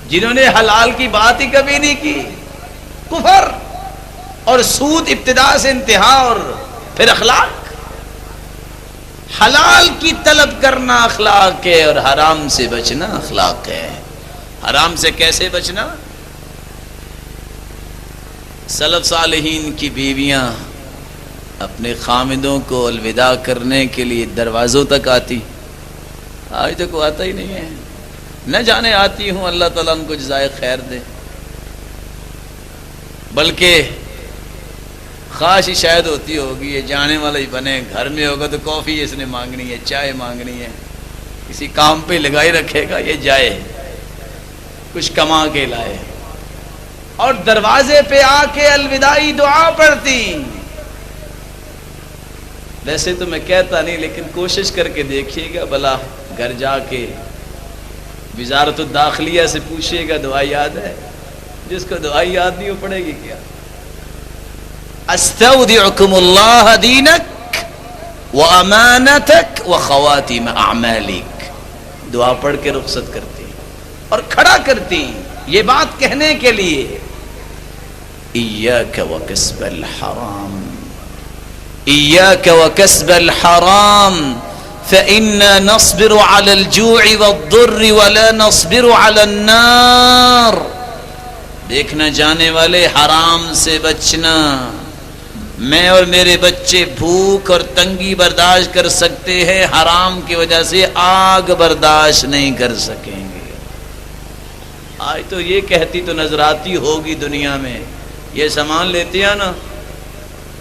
جنہوں نے حلال کی بات ہی کبھی نہیں کی، کفر اور سود ابتدا سے انتہا، اور پھر اخلاق۔ حلال کی طلب کرنا اخلاق ہے، اور حرام سے بچنا اخلاق ہے۔ حرام سے کیسے بچنا؟ سلف صالحین کی بیویاں اپنے خامدوں کو الوداع کرنے کے لیے دروازوں تک آتی، آج تک وہ آتا ہی نہیں ہے۔ نہ جانے آتی ہوں، اللہ تعالیٰ ان کو جزائے خیر دے، بلکہ خواہش شاید ہوتی ہوگی یہ جانے والا ہی بنے، گھر میں ہوگا تو کافی اس نے مانگنی ہے، چائے مانگنی ہے، کسی کام پہ لگائی رکھے گا، یہ جائے کچھ کما کے لائے، اور دروازے پہ آ کے الوداعی دعا پڑھتی۔ ویسے تو میں کہتا نہیں، لیکن کوشش کر کے دیکھیے گا، بلا گھر جا کے وزارت الداخلیہ سے پوچھیے گا دعا یاد ہے؟ جس کو دعا یاد نہیں وہ پڑھے گی کیا؟ استودعکم اللہ دینک وامانتک وخواتیم اعمالک، دعا پڑھ کے رخصت کرتی اور کھڑا کرتی یہ بات کہنے کے لیے، ایاک وکسب الحرام، ایاک وکسب الحرام فإنا نصبر على الجوع والضر ولا نصبر على النار۔ دیکھنا جانے والے، حرام سے بچنا۔ میں اور میرے بچے بھوک اور تنگی برداشت کر سکتے ہیں، حرام کی وجہ سے آگ برداشت نہیں کر سکیں گے۔ آج تو یہ کہتی تو نظر آتی ہوگی دنیا میں، یہ سامان لیتے ہیں نا،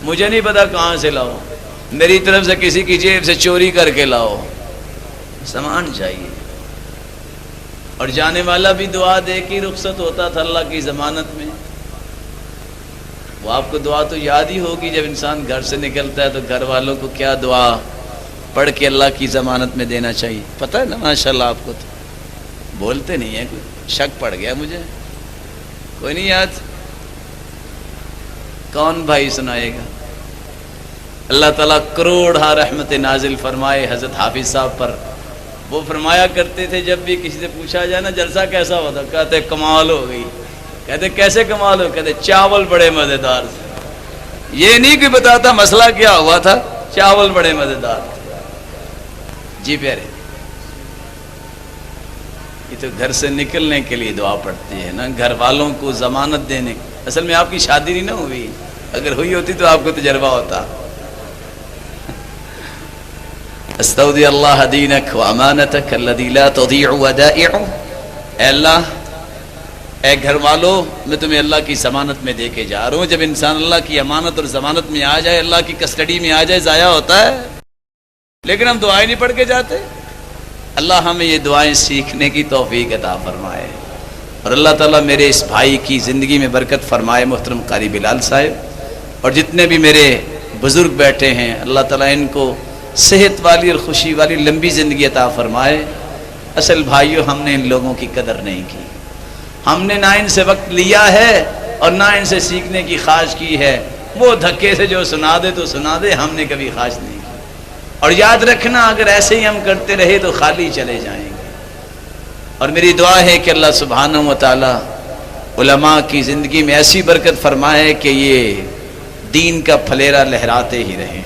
مجھے نہیں پتا کہاں سے لاؤ، میری طرف سے کسی کی جیب سے چوری کر کے لاؤ، سامان چاہیے۔ اور جانے والا بھی دعا دے کے رخصت ہوتا تھا اللہ کی ضمانت میں۔ وہ آپ کو دعا تو یاد ہی ہوگی، جب انسان گھر سے نکلتا ہے تو گھر والوں کو کیا دعا پڑھ کے اللہ کی ضمانت میں دینا چاہیے، پتہ ہے نا؟ ماشاءاللہ آپ کو تو بولتے نہیں ہیں، کوئی شک پڑ گیا مجھے، کوئی نہیں یاد؟ کون بھائی سنائے گا؟ اللہ تعالیٰ کروڑ رحمت نازل فرمائے حضرت حافظ صاحب پر. وہ فرمایا کرتے تھے جب بھی کسی سے پوچھا جائے نا جلسہ کیسا ہوتا، کہتے کمال ہو گئی. کہتے کیسے کمال ہو؟ کہتے چاول بڑے مزیدار تھے. یہ نہیں کہ بتاتا مسئلہ کیا ہوا تھا، چاول بڑے مزیدار تھے. جی پیارے، یہ تو گھر سے نکلنے کے لیے دعا پڑتی ہے نا، گھر والوں کو ضمانت دینے. اصل میں آپ کی شادی نہیں نہ ہوئی، اگر ہوئی ہوتی تو آپ کو تجربہ ہوتا. استودع اللہ دینک و امانتک الذی لا تضیع ودائعہ. اے اللہ، اے گھر والو، میں تمہیں اللہ کی ضمانت میں دے کے جا رہا ہوں. جب انسان اللہ کی امانت اور ضمانت میں آ جائے، اللہ کی کسٹڈی میں آ جائے، ضائع ہوتا ہے. لیکن ہم دعائیں نہیں پڑھ کے جاتے. اللہ ہمیں یہ دعائیں سیکھنے کی توفیق عطا فرمائے. اور اللہ تعالیٰ میرے اس بھائی کی زندگی میں برکت فرمائے، محترم قاری بلال صاحب، اور جتنے بھی میرے بزرگ بیٹھے ہیں، اللہ تعالیٰ ان کو صحت والی اور خوشی والی لمبی زندگی عطا فرمائے. اصل بھائیوں، ہم نے ان لوگوں کی قدر نہیں کی. ہم نے نہ ان سے وقت لیا ہے اور نہ ان سے سیکھنے کی خواہش کی ہے. وہ دھکے سے جو سنا دے تو سنا دے، ہم نے کبھی خواہش نہیں کی. اور یاد رکھنا، اگر ایسے ہی ہم کرتے رہے تو خالی چلے جائیں گے. اور میری دعا ہے کہ اللہ سبحانہ و تعالی علماء کی زندگی میں ایسی برکت فرمائے کہ یہ دین کا پھلیرا لہراتے ہی رہیں.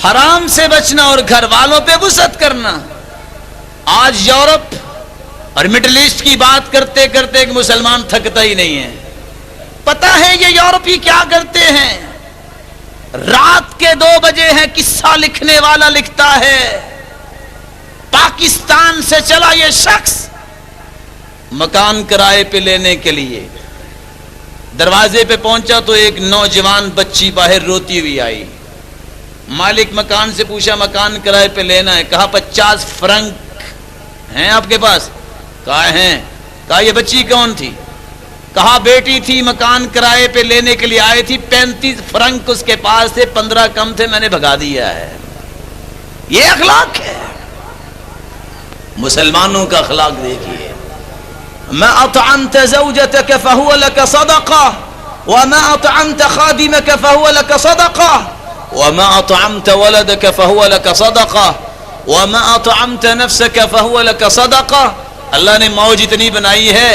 حرام سے بچنا اور گھر والوں پہ وسعت کرنا. آج یورپ اور مڈل ایسٹ کی بات کرتے کرتے ایک مسلمان تھکتا ہی نہیں ہے. پتہ ہے یہ یورپی کیا کرتے ہیں؟ رات کے 2 بجے ہے، قصہ لکھنے والا لکھتا ہے، پاکستان سے چلا یہ شخص مکان کرائے پہ لینے کے لیے. دروازے پہ پہنچا تو ایک نوجوان بچی باہر روتی ہوئی آئی. مالک مکان سے پوچھا مکان کرائے پہ لینا ہے؟ کہا 50 فرنک ہیں آپ کے پاس؟ کہا ہیں. کہا یہ بچی کون تھی؟ کہا بیٹی تھی، مکان کرائے پہ لینے کے لیے آئی تھی. 35 فرنک اس کے پاس تھے، 15 کم تھے، میں نے بھگا دیا ہے. یہ اخلاق ہے. مسلمانوں کا اخلاق دیکھیے. ما اطعمت زوجتك فهو لك صدقه وما اطعمت خادمك فهو لك صدقه وما اطعمت ولدك فهو لك صدقه وما اطعمت نفسك فهو لك صدقه. اللہ نے موج اتنی بنائی ہے،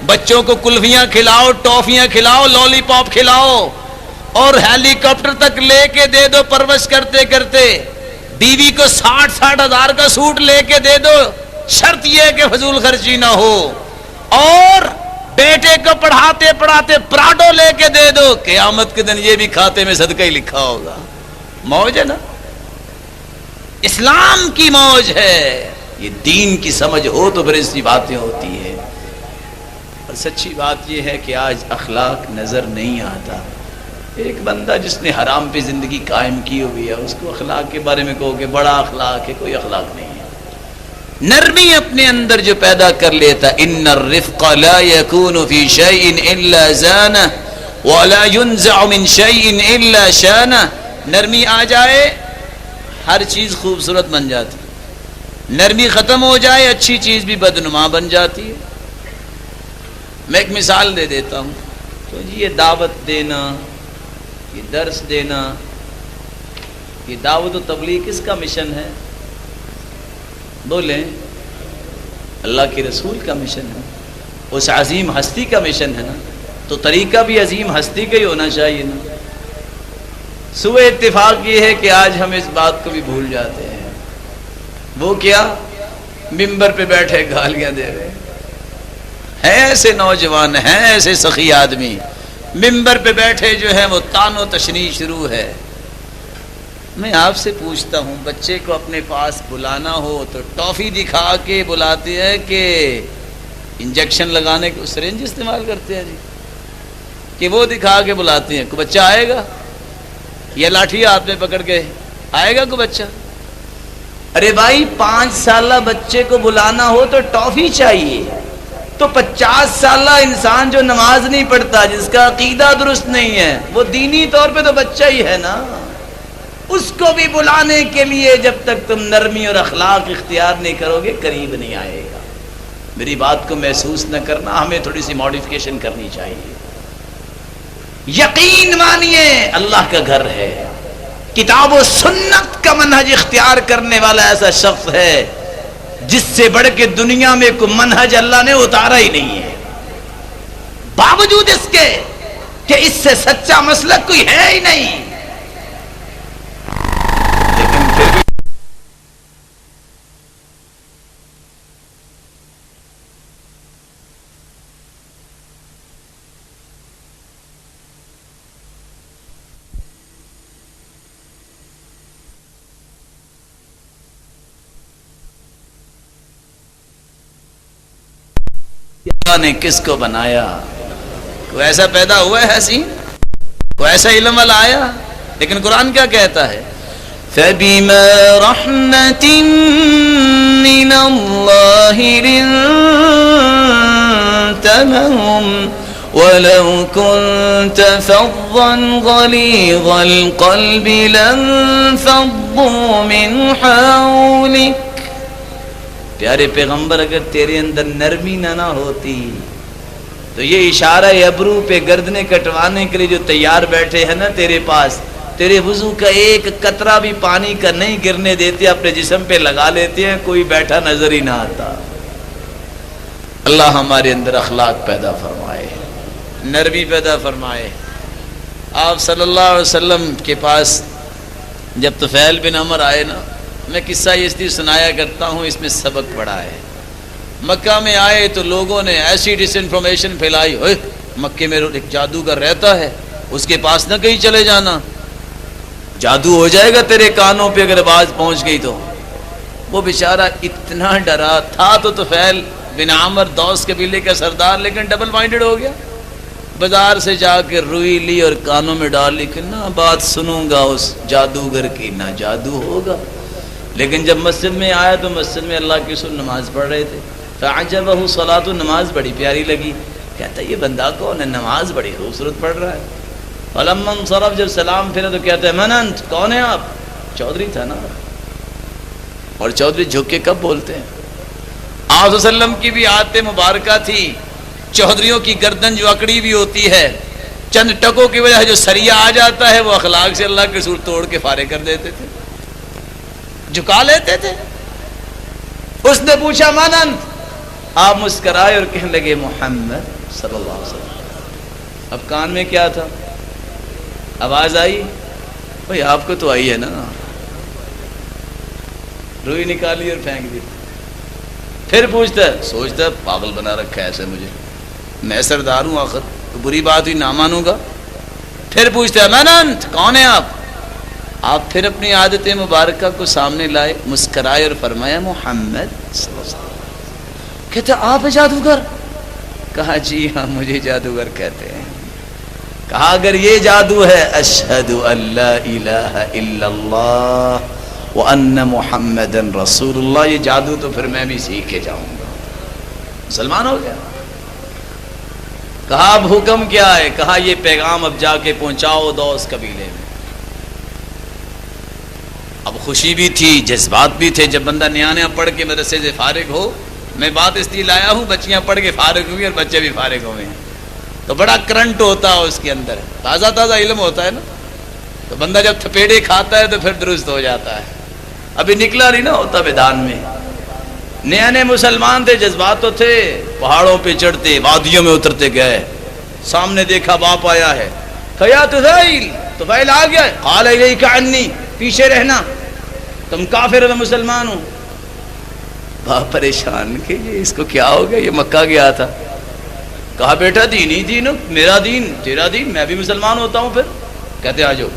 بچوں کو کلفیاں کھلاؤ، ٹافیاں کھلاؤ، لالی پاپ کھلاؤ، اور ہیلی کاپٹر تک لے کے دے دو پرورش کرتے کرتے. بیوی کو 60 ہزار کا سوٹ لے کے دے دو، شرط یہ کہ فضول خرچی نہ ہو. اور بیٹے کو پڑھاتے پڑھاتے پراڈو لے کے دے دو، قیامت کے دن یہ بھی کھاتے میں صدقہ ہی لکھا ہوگا. موج ہے نا، اسلام کی موج ہے. یہ دین کی سمجھ ہو تو پھر ایسی باتیں ہوتی ہے. اور سچی بات یہ ہے کہ آج اخلاق نظر نہیں آتا. ایک بندہ جس نے حرام پہ زندگی قائم کی ہوئی ہے، اس کو اخلاق کے بارے میں کہو کہ بڑا اخلاق ہے، کوئی اخلاق نہیں ہے. نرمی اپنے اندر جو پیدا کر لیتا، ان الرفق لا يكون في شيء الا زانه ولا ينزع من شيء الا شانه. نرمی آ جائے ہر چیز خوبصورت بن جاتی، نرمی ختم ہو جائے اچھی چیز بھی بدنما بن جاتی ہے. میں ایک مثال دے دیتا ہوں. تو یہ دعوت دینا، یہ درس دینا، یہ دعوت و تبلیغ کس کا مشن ہے؟ بولیں. اللہ کے رسول کا مشن ہے، اس عظیم ہستی کا مشن ہے نا. تو طریقہ بھی عظیم ہستی کا ہی ہونا چاہیے نا. سوء اتفاق یہ ہے کہ آج ہم اس بات کو بھی بھول جاتے ہیں. وہ کیا؟ ممبر پہ بیٹھے گالیاں دے رہے ہیں ایسے نوجوان ہیں، ایسے سخی آدمی ممبر پہ بیٹھے جو ہیں وہ تان و تشنیع شروع ہے. میں آپ سے پوچھتا ہوں، بچے کو اپنے پاس بلانا ہو تو ٹافی دکھا کے بلاتے ہیں کہ انجیکشن لگانے کو سرنج استعمال کرتے ہیں جی، کہ وہ دکھا کے بلاتے ہیں؟ کوئی بچہ آئے گا؟ یا لاٹھی ہاتھ میں پکڑ کے آئے گا کوئی بچہ؟ ارے بھائی 5 سالہ بچے کو بلانا ہو تو ٹافی چاہیے. تو 50 سالہ انسان جو نماز نہیں پڑھتا، جس کا عقیدہ درست نہیں ہے، وہ دینی طور پہ تو بچہ ہی ہے نا. اس کو بھی بلانے کے لیے جب تک تم نرمی اور اخلاق اختیار نہیں کرو گے قریب نہیں آئے گا. میری بات کو محسوس نہ کرنا، ہمیں تھوڑی سی ماڈیفکیشن کرنی چاہیے۔ یقین مانیے اللہ کا گھر ہے، کتاب و سنت کا منہج اختیار کرنے والا ایسا شخص ہے جس سے بڑھ کے دنیا میں کوئی منہج اللہ نے اتارا ہی نہیں ہے، باوجود اس کے کہ اس سے سچا مسلک کوئی ہے ہی نہیں، لیکن پھر بھی اللہ نے کس کو بنایا؟ کوئی ایسا پیدا ہوا ہے حسین، کوئی ایسا علم والا آیا؟ لیکن قرآن کیا کہتا ہے؟ فَبِمَا رَحْمَةٍ مِّنَ اللَّهِ لِنتَ لَهُمْ وَلَوْ كُنتَ فَظًّا غَلِيظَ الْقَلْبِ لَانفَضُّوا مِنْ حَوْلِكَ۔ پیارے پیغمبر، اگر تیرے اندر نرمی نہ ہوتی تو یہ اشارہ ابرو پہ گردنیں کٹوانے کے لیے جو تیار بیٹھے ہیں نا تیرے پاس، تیرے وضو کا ایک قطرہ بھی پانی کا نہیں گرنے دیتے، اپنے جسم پہ لگا لیتے ہیں، کوئی بیٹھا نظر ہی نہ آتا۔ اللہ ہمارے اندر اخلاق پیدا فرمائے، نرمی پیدا فرمائے۔ آپ صلی اللہ علیہ وسلم کے پاس جب طفیل بن عمر آئے نا، میں قصہ یہ اس لیے سنایا کرتا ہوں، اس میں سبق پڑا ہے۔ مکہ میں آئے تو لوگوں نے ایسی ڈس انفارمیشن پھیلائی، اوئے مکے میں ایک جادوگر رہتا ہے، اس کے پاس نہ کہیں چلے جانا، جادو ہو جائے گا تیرے کانوں پہ اگر آواز پہنچ گئی تو۔ وہ بیچارہ اتنا ڈرا تھا، تو طفیل بن عامر دوس قبیلے کا سردار، لیکن ڈبل مائنڈڈ ہو گیا۔ بازار سے جا کے روئی لی اور کانوں میں ڈال لی کہ نہ بات سنوں گا اس جادوگر کی، نہ جادو ہوگا۔ لیکن جب مسجد میں آیا تو مسجد میں اللہ کے رسول نماز پڑھ رہے تھے، فعجبہ صلاۃ، نماز بڑی پیاری لگی، کہتا یہ بندہ کون ہے، نماز بڑی خوبصورت پڑھ رہا ہے۔ فلما انصرف، جب سلام پھرا تو کہتا ہے من انت، کون ہے آپ؟ چودھری تھا نا، اور چودھری جھک کے کب بولتے ہیں؟ آپ صلی اللہ علیہ وسلم کی بھی عادت مبارکہ تھی، چودھریوں کی گردن جو اکڑی بھی ہوتی ہے، چند ٹکوں کی وجہ جو سریا آ جاتا ہے، وہ اخلاق سے اللہ کے رسول توڑ کے فارغ کر دیتے تھے، جھکا لیتے تھے۔ اس نے پوچھا من انت، آپ مسکرائے اور کہنے لگے محمد صلی اللہ علیہ وسلم۔ اب کان میں کیا تھا؟ آواز آئی؟ بھئی آپ کو تو آئی ہے نا۔ روئی نکالی اور پھینک دی۔ پھر پوچھتا ہے، سوچتا ہے پاگل بنا رکھا ہے ایسے مجھے، میں سردار ہوں آخر، تو بری بات ہوئی نہ مانوں گا۔ پھر پوچھتا ہے من انت، کون ہے آپ؟ آپ پھر اپنی عادت مبارکہ کو سامنے لائے، مسکرائے اور فرمایا محمد صلی اللہ علیہ وسلم۔ کہتے آپ جادوگر؟ کہا جی ہاں مجھے جادوگر کہتے ہیں۔ کہا اگر یہ جادو ہے، اشہد ان لا الہ الا اللہ وان محمد رسول اللہ، یہ جادو تو پھر میں بھی سیکھ کے جاؤں گا، مسلمان ہو گیا۔ کہا اب حکم کیا ہے؟ کہا یہ پیغام اب جا کے پہنچاؤ دوس قبیلے میں۔ اب خوشی بھی تھی، جذبات بھی تھے، جب بندہ نیا نیا پڑھ کے مدرسے سے فارغ ہو، میں بات اس لیے لایا ہوں، بچیاں پڑھ کے فارغ ہوئی اور بچے بھی فارغ ہوئے ہیں، تو بڑا کرنٹ ہوتا ہے اس کے اندر، تازہ تازہ علم ہوتا ہے نا، تو بندہ جب تھپیڑے کھاتا ہے تو پھر درست ہو جاتا ہے۔ ابھی نکلا نہیں نا ہوتا میدان میں، نئے نئے مسلمان تھے، جذبات تو تھے، پہاڑوں پہ چڑھتے، وادیوں میں اترتے گئے، سامنے دیکھا باپ آیا ہے، کہا طفیل آ گیا، قال الیک عنی، پیچھے رہنا، تم کافر ہو میں مسلمان ہوں۔ باپ پریشان کہ یہ اس کو کیا ہو گیا، یہ مکہ گیا تھا۔ کہا بیٹا دین ہی دین، میرا دین تیرا دین، میں بھی مسلمان ہوتا ہوں پھر۔ کہتے آ جاؤ۔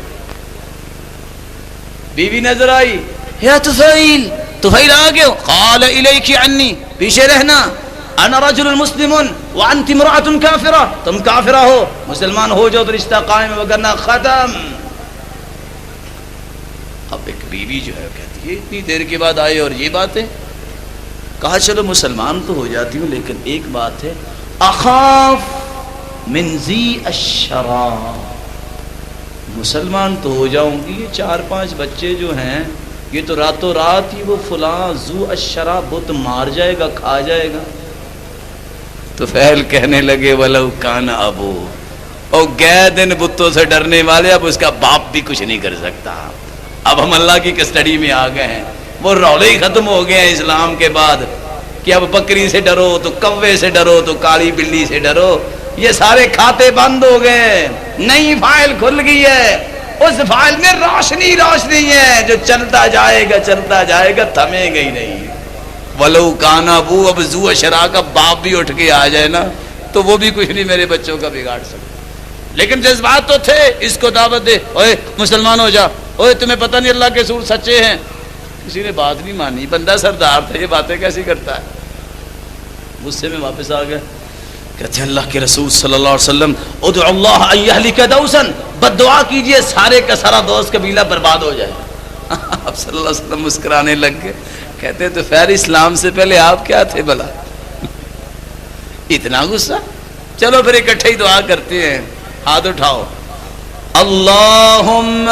بیوی نظر آئی، یا طفیل، طفیل آ گیا، قال الیک عنی، پیچھے رہنا، انا رجل مسلم وانت امرأة کافرہ، تم کافرہ ہو، مسلمان ہو جاؤ تو رشتہ قائم ہے، وگرنہ ختم۔ اب ایک بیوی جو ہے کہتی ہے اتنی دیر کے بعد آئے اور یہ بات ہے۔ کہا چلو مسلمان تو ہو جاتی ہوں، لیکن ایک بات ہے، اخاف من ذی الشرع، مسلمان تو ہو جاؤں گی، یہ 4-5 بچے جو ہیں یہ تو راتوں رات ہی وہ فلاں ذو الشرع بت مار جائے گا، کھا جائے گا، تو فیل کہنے لگے ولو کان ابو، اور گئے دن بتوں سے ڈرنے والے، اب اس کا باپ بھی کچھ نہیں کر سکتا. اب ہم اللہ کی کسٹڈی میں آ گئے ہیں. وہ رولے ہی ختم ہو گئے ہیں اسلام کے بعد کہ اب بکری سے ڈرو تو کوے سے ڈرو تو کالی بلی سے ڈرو. یہ سارے کھاتے بند ہو گئے. نئی فائل کھل گئی ہے، اس فائل میں روشنی ہے جو چلتا جائے گا تھمے گا ہی نہیں. ولو کان ابو، اب زو اشرا کا باپ بھی اٹھ کے آ جائے نا تو وہ بھی کچھ نہیں میرے بچوں کا بگاڑ سکتا. لیکن جذبات تو تھے. اس کو دعوت دے، اوے مسلمان ہو جا، اوے تمہیں پتہ نہیں اللہ کے رسول سچے ہیں. کسی نے بات نہیں مانی. بندہ سردار تھا، یہ باتیں کیسی کرتا ہے. غصے میں واپس آ گئے. کہتے ہیں اللہ کے رسول صلی اللہ علیہ وسلم ادعو اللہ ان یہلک دوسا، بد دعا کیجئے سارے کا سارا دوست قبیلہ برباد ہو جائے. اب صلی اللہ علیہ وسلم مسکرانے لگ گئے. کہتے تو خیر اسلام سے پہلے آپ کیا تھے بھلا، اتنا غصہ. چلو پھر اکٹھے ہی دعا کرتے ہیں. ہاتھ اٹھاؤ. اللہم.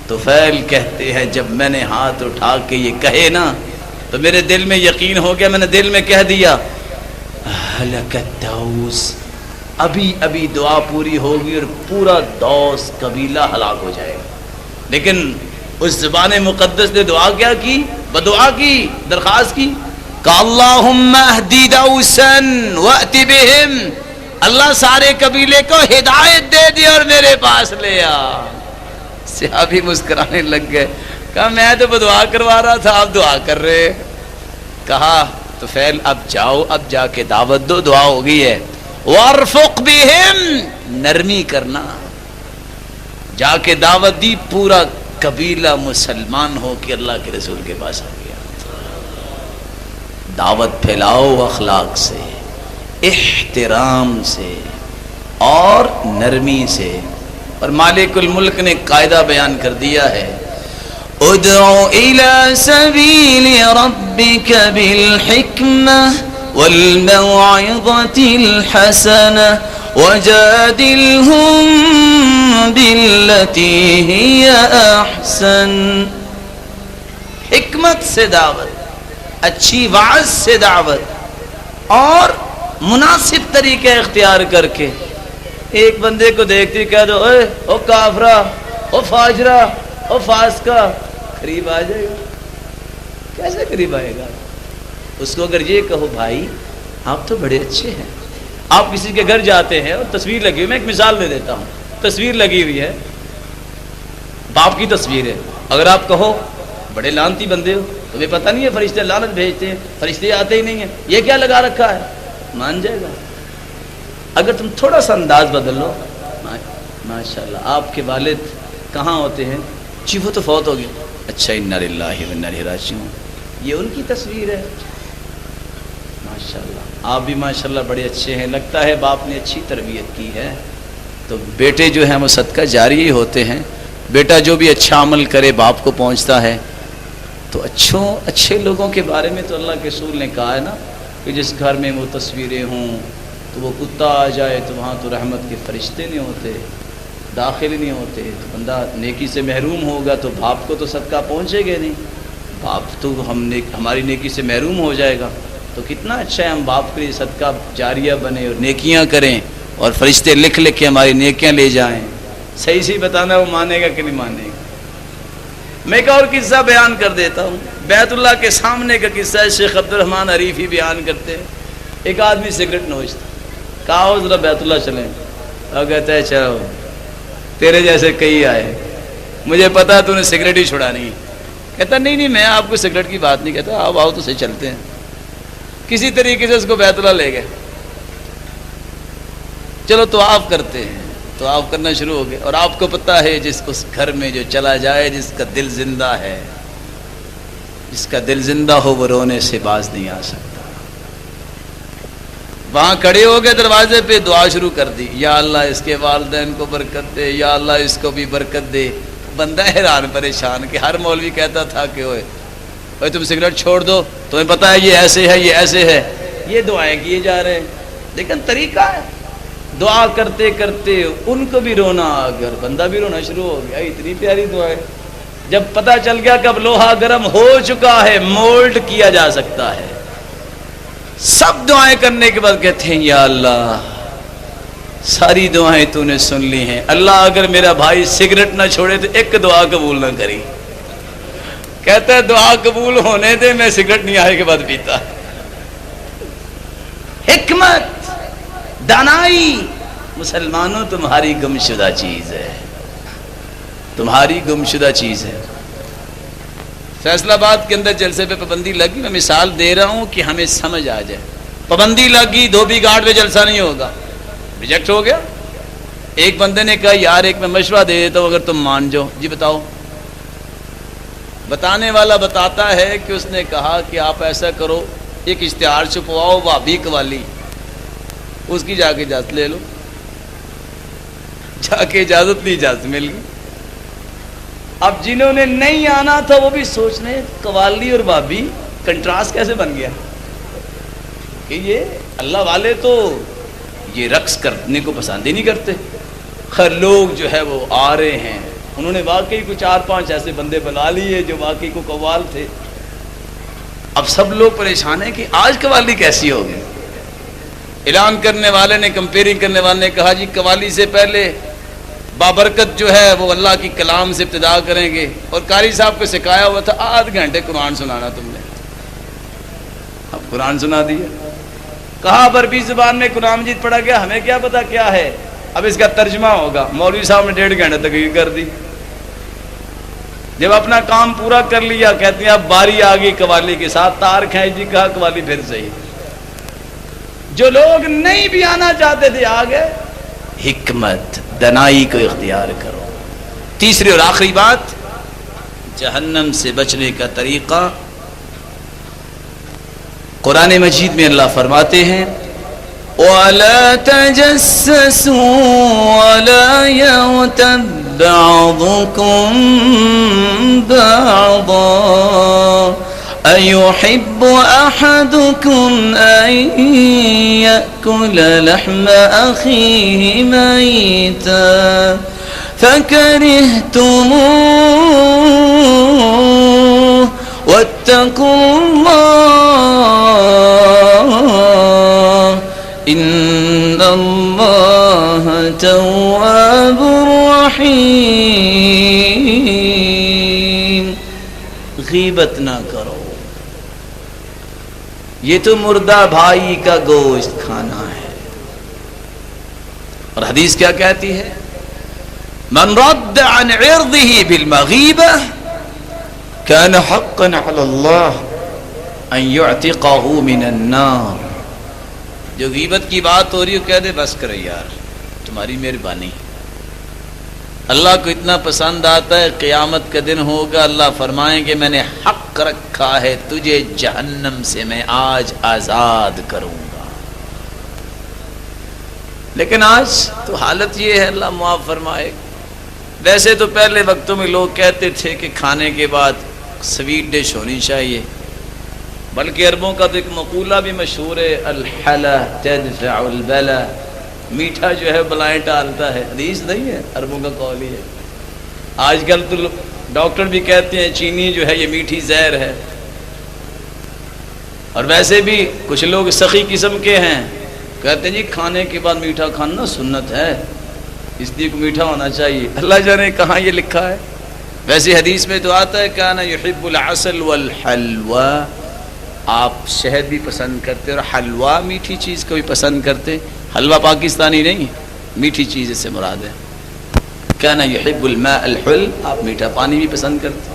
تو فیل کہتے ہیں جب میں نے ہاتھ اٹھا کے یہ کہے نا تو میرے دل میں یقین ہو گیا. میں نے دل میں کہہ دیا ہلک الدوس، ابھی دعا پوری ہوگی اور پورا دوس قبیلہ ہلاک ہو جائے گا. لیکن اس زبان مقدس نے دعا کیا کی؟ بدعا کی، درخواست کی کہ اللہم اہدی دوسا وأت بہم، اللہ سارے قبیلے کو ہدایت دے دی اور میرے پاس لے آ. صحابی مسکرانے لگ گئے. کہا میں تو بدعا کروا رہا تھا، آپ دعا کر رہے. کہا تو فیل اب جاؤ، اب جا کے دعوت دو، دعا ہو گئی ہے. وارفق بہم، نرمی کرنا. جا کے دعوت دی، پورا قبیلہ مسلمان ہو کے اللہ کے رسول کے پاس آ گیا. دعوت پھیلاؤ اخلاق سے، احترام سے اور نرمی سے. اور مالک الملک نے قاعدہ بیان کر دیا ہے ادعو الى سبیل ربک بالحکمہ والموعظة الحسنة وجادلهم بالتي هي احسن. حکمت سے دعوت، اچھی وعظ سے دعوت اور مناسب طریقے اختیار کر کے. ایک بندے کو دیکھتی کہہ دو اے او کافرہ، او فاجرہ، او فاسقہ، قریب آ جائے گا. کیسے قریب آئے گا؟ اس کو اگر یہ کہو بھائی آپ تو بڑے اچھے ہیں. آپ کسی کے گھر جاتے ہیں اور تصویر لگی ہوئی، میں ایک مثال دے دیتا ہوں. تصویر لگی ہوئی ہے، باپ کی تصویر ہے. اگر آپ کہو بڑے لعنتی بندے ہو، تمہیں پتہ نہیں ہے فرشتے لعنت بھیجتے ہیں، فرشتے آتے ہی نہیں ہیں، یہ کیا لگا رکھا ہے، مان جائے گا. اگر تم تھوڑا سا انداز بدل لو، ماشاءاللہ آپ کے والد کہاں ہوتے ہیں؟ جی وہ تو فوت ہو گئے. اچھا انا للہ و انا الیہ راجعون، یہ ان کی تصویر ہے. ماشاءاللہ آپ بھی ماشاءاللہ بڑے اچھے ہیں، لگتا ہے باپ نے اچھی تربیت کی ہے. تو بیٹے جو ہیں وہ صدقہ جاری ہی ہوتے ہیں. بیٹا جو بھی اچھا عمل کرے باپ کو پہنچتا ہے. تو اچھے لوگوں کے بارے میں تو اللہ کے رسول نے کہا ہے نا کہ جس گھر میں وہ تصویریں ہوں تو وہ کتا آ جائے تو وہاں تو رحمت کے فرشتے نہیں ہوتے، داخل نہیں ہوتے. تو بندہ نیکی سے محروم ہوگا تو باپ کو تو صدقہ پہنچے گا نہیں. باپ تو ہماری نیکی سے محروم ہو جائے گا. تو کتنا اچھا ہے ہم باپ کے لیے صدقہ جاریہ بنے اور نیکیاں کریں اور فرشتے لکھ کے ہماری نیکیاں لے جائیں. صحیح سے بتانا وہ مانے گا کہ نہیں مانے گا. میں ایک اور قصہ بیان کر دیتا ہوں. بیت اللہ کے سامنے کا قصہ ہے، شیخ عبد الرحمن عریفی بیان کرتے ہیں. ایک آدمی سگریٹ نوچتا، کہا ذرا بیت اللہ چلیں. اور کہتا ہے چلو، تیرے جیسے کئی آئے، مجھے پتا تو نے سگریٹ ہی چھڑانی ہے. کہتا نہیں میں آپ کو سگریٹ کی بات نہیں کہتا، آپ آؤ تو صحیح چلتے ہیں. کسی طریقے سے اس کو بیت اللہ لے گئے. چلو طواف کرتے ہیں، طواف کرنا شروع ہو گئے. اور آپ کو پتہ ہے جس اس گھر میں جو چلا جائے، جس کا دل زندہ ہے، جس کا دل زندہ ہو وہ رونے سے باز نہیں آ سکتا. وہاں کھڑے ہو گئے دروازے پہ، دعا شروع کر دی، یا اللہ اس کے والدین کو برکت دے، یا اللہ اس کو بھی برکت دے. بندہ حیران پریشان کہ ہر مولوی کہتا تھا کہ اوے تم سگریٹ چھوڑ دو، تمہیں پتہ ہے یہ ایسے ہے، یہ ایسے ہے. یہ دعائیں کیے جا رہے ہیں، لیکن طریقہ ہے. دعا کرتے کرتے ان کو بھی رونا آ گیا اور بندہ بھی رونا شروع ہو گیا. اتنی پیاری دعا ہے. جب پتہ چل گیا کہ اب لوہا گرم ہو چکا ہے، مولڈ کیا جا سکتا ہے، سب دعائیں کرنے کے بعد کہتے ہیں یا اللہ ساری دعائیں تو نے سن لی ہیں، اللہ اگر میرا بھائی سگریٹ نہ چھوڑے تو ایک دعا قبول نہ کری۔ کہتا ہے دعا قبول ہونے دے، میں سگریٹ نہیں آئے کے بعد پیتا۔ حکمت، دانائی، مسلمانوں تمہاری گمشدہ چیز ہے، تمہاری گمشدہ چیز ہے۔ فیصل آباد کے اندر جلسے پہ پابندی لگی، میں مثال دے رہا ہوں کہ ہمیں سمجھ آ جائے۔ پابندی لگی، دھوبی گھاٹ پہ جلسہ نہیں ہوگا، ریجیکٹ ہو گیا۔ ایک بندے نے کہا یار ایک میں مشورہ دے دیتا ہوں اگر تم مان جاؤ۔ جی بتاؤ۔ بتانے والا بتاتا ہے کہ اس نے کہا کہ آپ ایسا کرو، ایک اشتہار چھپواؤ وہابی قوالی، اس کی جا کے اجازت لے لو۔ جا کے اجازت لی، اجازت مل گئی۔ اب جنہوں نے نہیں آنا تھا وہ بھی سوچ رہے قوالی اور وہابی کنٹراسٹ کیسے بن گیا کہ یہ اللہ والے تو یہ رقص کرنے کو پسند ہی نہیں کرتے۔ خیر لوگ جو ہے وہ آ رہے ہیں، انہوں نے واقعی کو 4-5 ایسے بندے بنا لیے جو واقعی کو قوال تھے۔ اب سب لوگ پریشان ہیں کہ آج قوالی کیسی ہوگی۔ اعلان کرنے والے نے، کمپیئرنگ کرنے والے نے کہا جی قوالی سے پہلے بابرکت جو ہے وہ اللہ کی کلام سے ابتدا کریں گے، اور قاری صاحب کو سکھایا ہوا تھا آدھ گھنٹے قرآن سنانا تم نے۔ اب قرآن سنا دیا، کہا اب عربی زبان میں قرآن مجید پڑھا گیا، ہمیں کیا پتا کیا ہے، اب اس کا ترجمہ ہوگا۔ مولوی صاحب نے 1.5 گھنٹے تقریر کر دی۔ جب اپنا کام پورا کر لیا کہتے ہیں اب باری آ گئی قوالی کے ساتھ، تار کھینچ دی، کہا قوالی پھر صحیح۔ جو لوگ نہیں بھی آنا چاہتے تھے آ گئے۔ حکمت، دنائی کو اختیار کرو۔ تیسری اور آخری بات، جہنم سے بچنے کا طریقہ قرآن مجید میں اللہ فرماتے ہیں وَلَا تَجَسَّسُوا وَلَا يَغْتَبْ بَعْضُكُمْ بَعْضًا أَيُحِبُّ أَحَدُكُمْ أَن يَأْكُلَ لَحْمَ أَخِيهِ مَيْتًا فَكَرِهْتُمُوهُ وَاتَّقُوا اللَّهَ إِنَّ اللَّهَ تَوَّابٌ رَحِيمٌ۔ غیبت نہ کرو، یہ تو مردہ بھائی کا گوشت کھانا ہے۔ اور حدیث کیا کہتی ہے؟ من رد عن عرضه بالمغیبہ كان حقا على الله ان يعتقه من النار۔ جو غیبت کی بات ہو رہی ہے کہہ دے بس کرو یار، تمہاری مہربانی، اللہ کو اتنا پسند آتا ہے، قیامت کا دن ہوگا اللہ فرمائیں گے میں نے حق رکھا ہے تجھے جہنم سے میں آج آزاد کروں گا۔ لیکن آج تو حالت یہ ہے، اللہ معاف فرمائے۔ ویسے تو پہلے وقتوں میں لوگ کہتے تھے کہ کھانے کے بعد سویٹ ڈش ہونی چاہیے، بلکہ عربوں کا تو ایک مقولہ بھی مشہور ہے الحلہ تدفع البلا، میٹھا جو ہے بلائیں ٹالتا ہے۔ حدیث نہیں ہے، عربوں کا قول ہی ہے۔ آج کل تو ڈاکٹر بھی کہتے ہیں چینی جو ہے یہ میٹھی زہر ہے، اور ویسے بھی کچھ لوگ سخی قسم کے ہیں، کہتے ہیں جی کھانے کے بعد میٹھا کھانا سنت ہے، اس لیے کو میٹھا ہونا چاہیے۔ اللہ جانے کہاں یہ لکھا ہے۔ ویسے حدیث میں تو آتا ہے کانا یحب العسل والحلوہ، آپ شہد بھی پسند کرتے اور حلوہ میٹھی چیز کو بھی پسند کرتے۔ حلوہ پاکستانی نہیں، میٹھی چیز اس سے مراد ہے۔ کانا یحب الماء الحل، آپ میٹھا پانی بھی پسند کرتے۔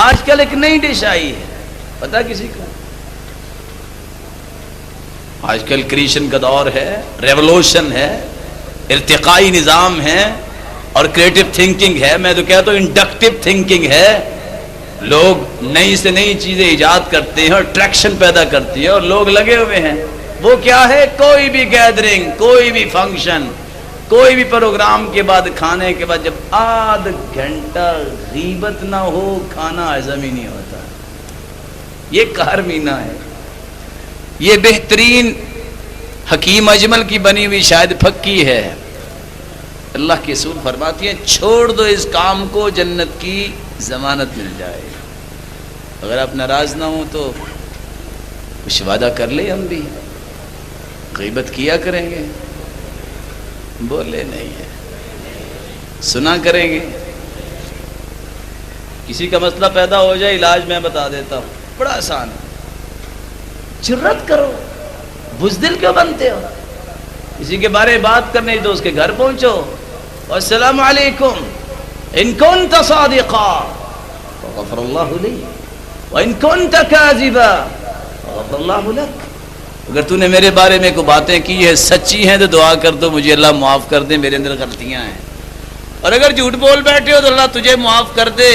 آج کل ایک نئی ڈش آئی ہے، پتہ کسی کو؟ آج کل کریشن کا دور ہے، ریولوشن ہے، ارتقائی نظام ہے اور کریٹو تھنکنگ ہے۔ میں تو کہتا ہوں انڈکٹیو تھنکنگ ہے۔ لوگ نئی سے نئی چیزیں ایجاد کرتے ہیں اور اٹریکشن پیدا کرتی ہے، اور لوگ لگے ہوئے ہیں۔ وہ کیا ہے؟ کوئی بھی گیدرنگ، کوئی بھی فنکشن، کوئی بھی پروگرام کے بعد، کھانے کے بعد جب آدھ گھنٹہ غیبت نہ ہو کھانا ہضم ہی نہیں ہوتا۔ یہ قہر مینہ ہے، یہ بہترین حکیم اجمل کی بنی ہوئی شاید پھکی ہے۔ اللہ کے رسول فرماتی ہیں چھوڑ دو اس کام کو، جنت کی ضمانت مل جائے۔ اگر آپ ناراض نہ ہوں تو کچھ وعدہ کر لے ہم بھی غیبت کیا کریں گے، بولے نہیں ہے، سنا کریں گے. کسی کا مسئلہ پیدا ہو جائے علاج میں بتا دیتا ہوں، بڑا آسان ہے. جرت کرو، بزدل کیوں بنتے ہو؟ کسی کے بارے میں بات کرنے تو اس کے گھر پہنچو، السلام علیکم، ان کنت صادقا غفر اللہ لی وان کنت کاذبا غفر اللہ لک. اگر تو نے میرے بارے میں کوئی باتیں کی ہے سچی ہیں تو دعا کر دو مجھے اللہ معاف کر دے، میرے اندر غلطیاں ہیں. اور اگر جھوٹ بول بیٹھے ہو تو اللہ تجھے معاف کر دے.